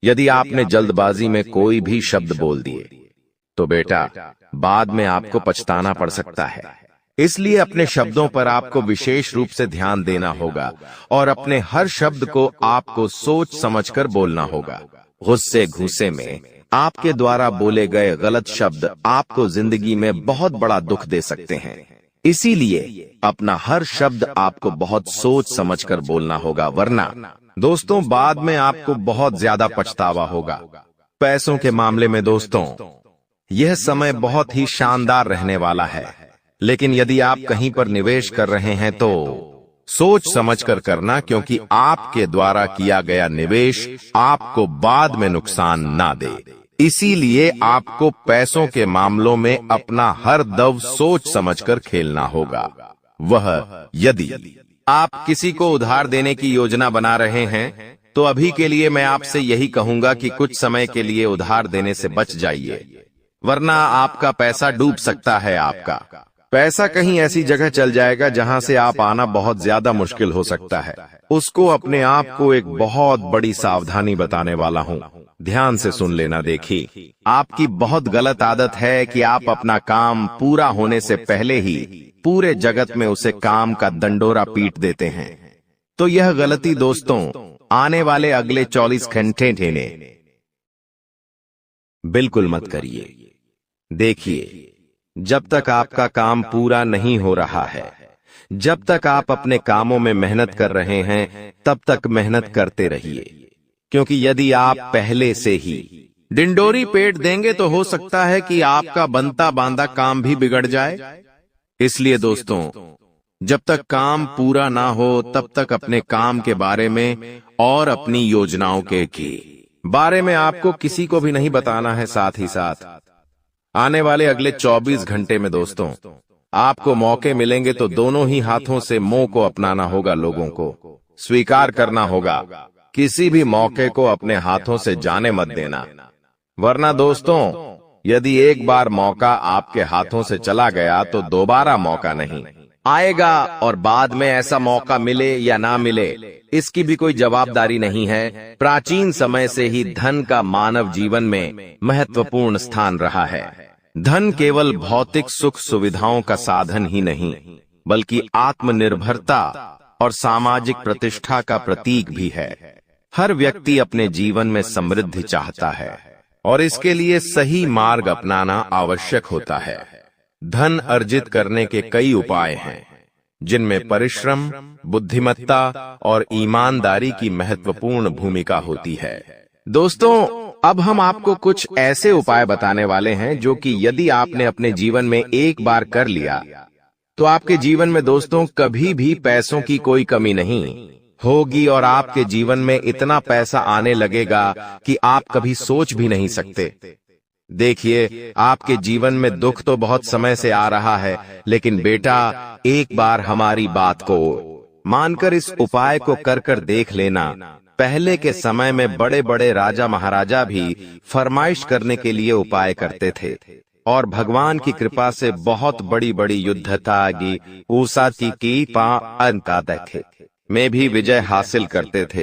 यदि आपने जल्दबाजी में कोई भी शब्द बोल दिए तो बेटा बाद में आपको पछताना पड़ सकता है। इसलिए अपने शब्दों पर आपको विशेष रूप से ध्यान देना होगा और अपने हर शब्द को आपको सोच समझकर बोलना होगा। गुस्से घूसे में आपके द्वारा बोले गए गलत शब्द आपको जिंदगी में बहुत बड़ा दुख दे सकते हैं। इसीलिए अपना हर शब्द आपको बहुत सोच समझकर बोलना होगा, वरना दोस्तों बाद में आपको बहुत ज्यादा पछतावा होगा। पैसों के मामले में दोस्तों यह समय बहुत ही शानदार रहने वाला है, लेकिन यदि आप कहीं पर निवेश कर रहे हैं तो सोच समझकर करना, क्योंकि आपके द्वारा किया गया निवेश आपको बाद में नुकसान ना दे। इसीलिए आपको पैसों के मामलों में अपना हर दव सोच समझकर खेलना होगा। वह यदि आप किसी को उधार देने की योजना बना रहे हैं तो अभी के लिए मैं आपसे यही कहूंगा कि कुछ समय के लिए उधार देने से बच जाइए, वरना आपका पैसा डूब सकता है। पैसा कहीं ऐसी जगह चल जाएगा जहां से आप आना बहुत ज्यादा मुश्किल हो सकता है। उसको अपने आप को एक बहुत बड़ी सावधानी बताने वाला हूं, ध्यान से सुन लेना। देखिए, आपकी बहुत गलत आदत है कि आप अपना काम पूरा होने से पहले ही पूरे जगत में उसे काम का दंडोरा पीट देते हैं। तो यह गलती दोस्तों आने वाले अगले 24 घंटे ने बिल्कुल मत करिए। देखिए, जब तक आपका काम पूरा नहीं हो रहा है, जब तक आप अपने कामों में मेहनत कर रहे हैं, तब तक मेहनत करते रहिए। क्योंकि यदि आप पहले से ही डिंडोरी पेट देंगे तो हो सकता है कि आपका बनता बांधा काम भी बिगड़ जाए। इसलिए दोस्तों, जब तक काम पूरा ना हो तब तक अपने काम के बारे में और अपनी योजनाओं के बारे में आपको किसी को भी नहीं बताना है। साथ ही साथ आने वाले अगले 24 घंटे में दोस्तों आपको मौके मिलेंगे तो दोनों ही हाथों से मोह को अपनाना होगा, लोगों को स्वीकार करना होगा। किसी भी मौके को अपने हाथों से जाने मत देना, वरना दोस्तों यदि एक बार मौका आपके हाथों से चला गया तो दोबारा मौका नहीं आएगा। और बाद में ऐसा मौका मिले या ना मिले, इसकी भी कोई जवाबदारी नहीं है। प्राचीन समय से ही धन का मानव जीवन में महत्वपूर्ण स्थान रहा है। धन केवल भौतिक सुख सुविधाओं का साधन ही नहीं, बल्कि आत्मनिर्भरता और सामाजिक प्रतिष्ठा का प्रतीक भी है। हर व्यक्ति अपने जीवन में समृद्धि चाहता है और इसके लिए सही मार्ग अपनाना आवश्यक होता है। धन अर्जित करने के कई उपाय हैं, जिनमें परिश्रम, बुद्धिमत्ता और ईमानदारी की महत्वपूर्ण भूमिका होती है। दोस्तों, अब हम आपको कुछ ऐसे उपाय बताने वाले हैं जो कि यदि आपने अपने जीवन में एक बार कर लिया तो आपके जीवन में दोस्तों कभी भी पैसों की कोई कमी नहीं होगी और आपके जीवन में इतना पैसा आने लगेगा कि आप कभी सोच भी नहीं सकते। देखिए, आपके जीवन में दुख तो बहुत समय से आ रहा है, लेकिन बेटा एक बार हमारी बात को मानकर इस उपाय को कर देख लेना। पहले के समय में बड़े बड़े राजा महाराजा भी फरमाइश करने के लिए उपाय करते थे और भगवान की कृपा से बहुत बड़ी बड़ी युद्धता की में भी विजय हासिल करते थे।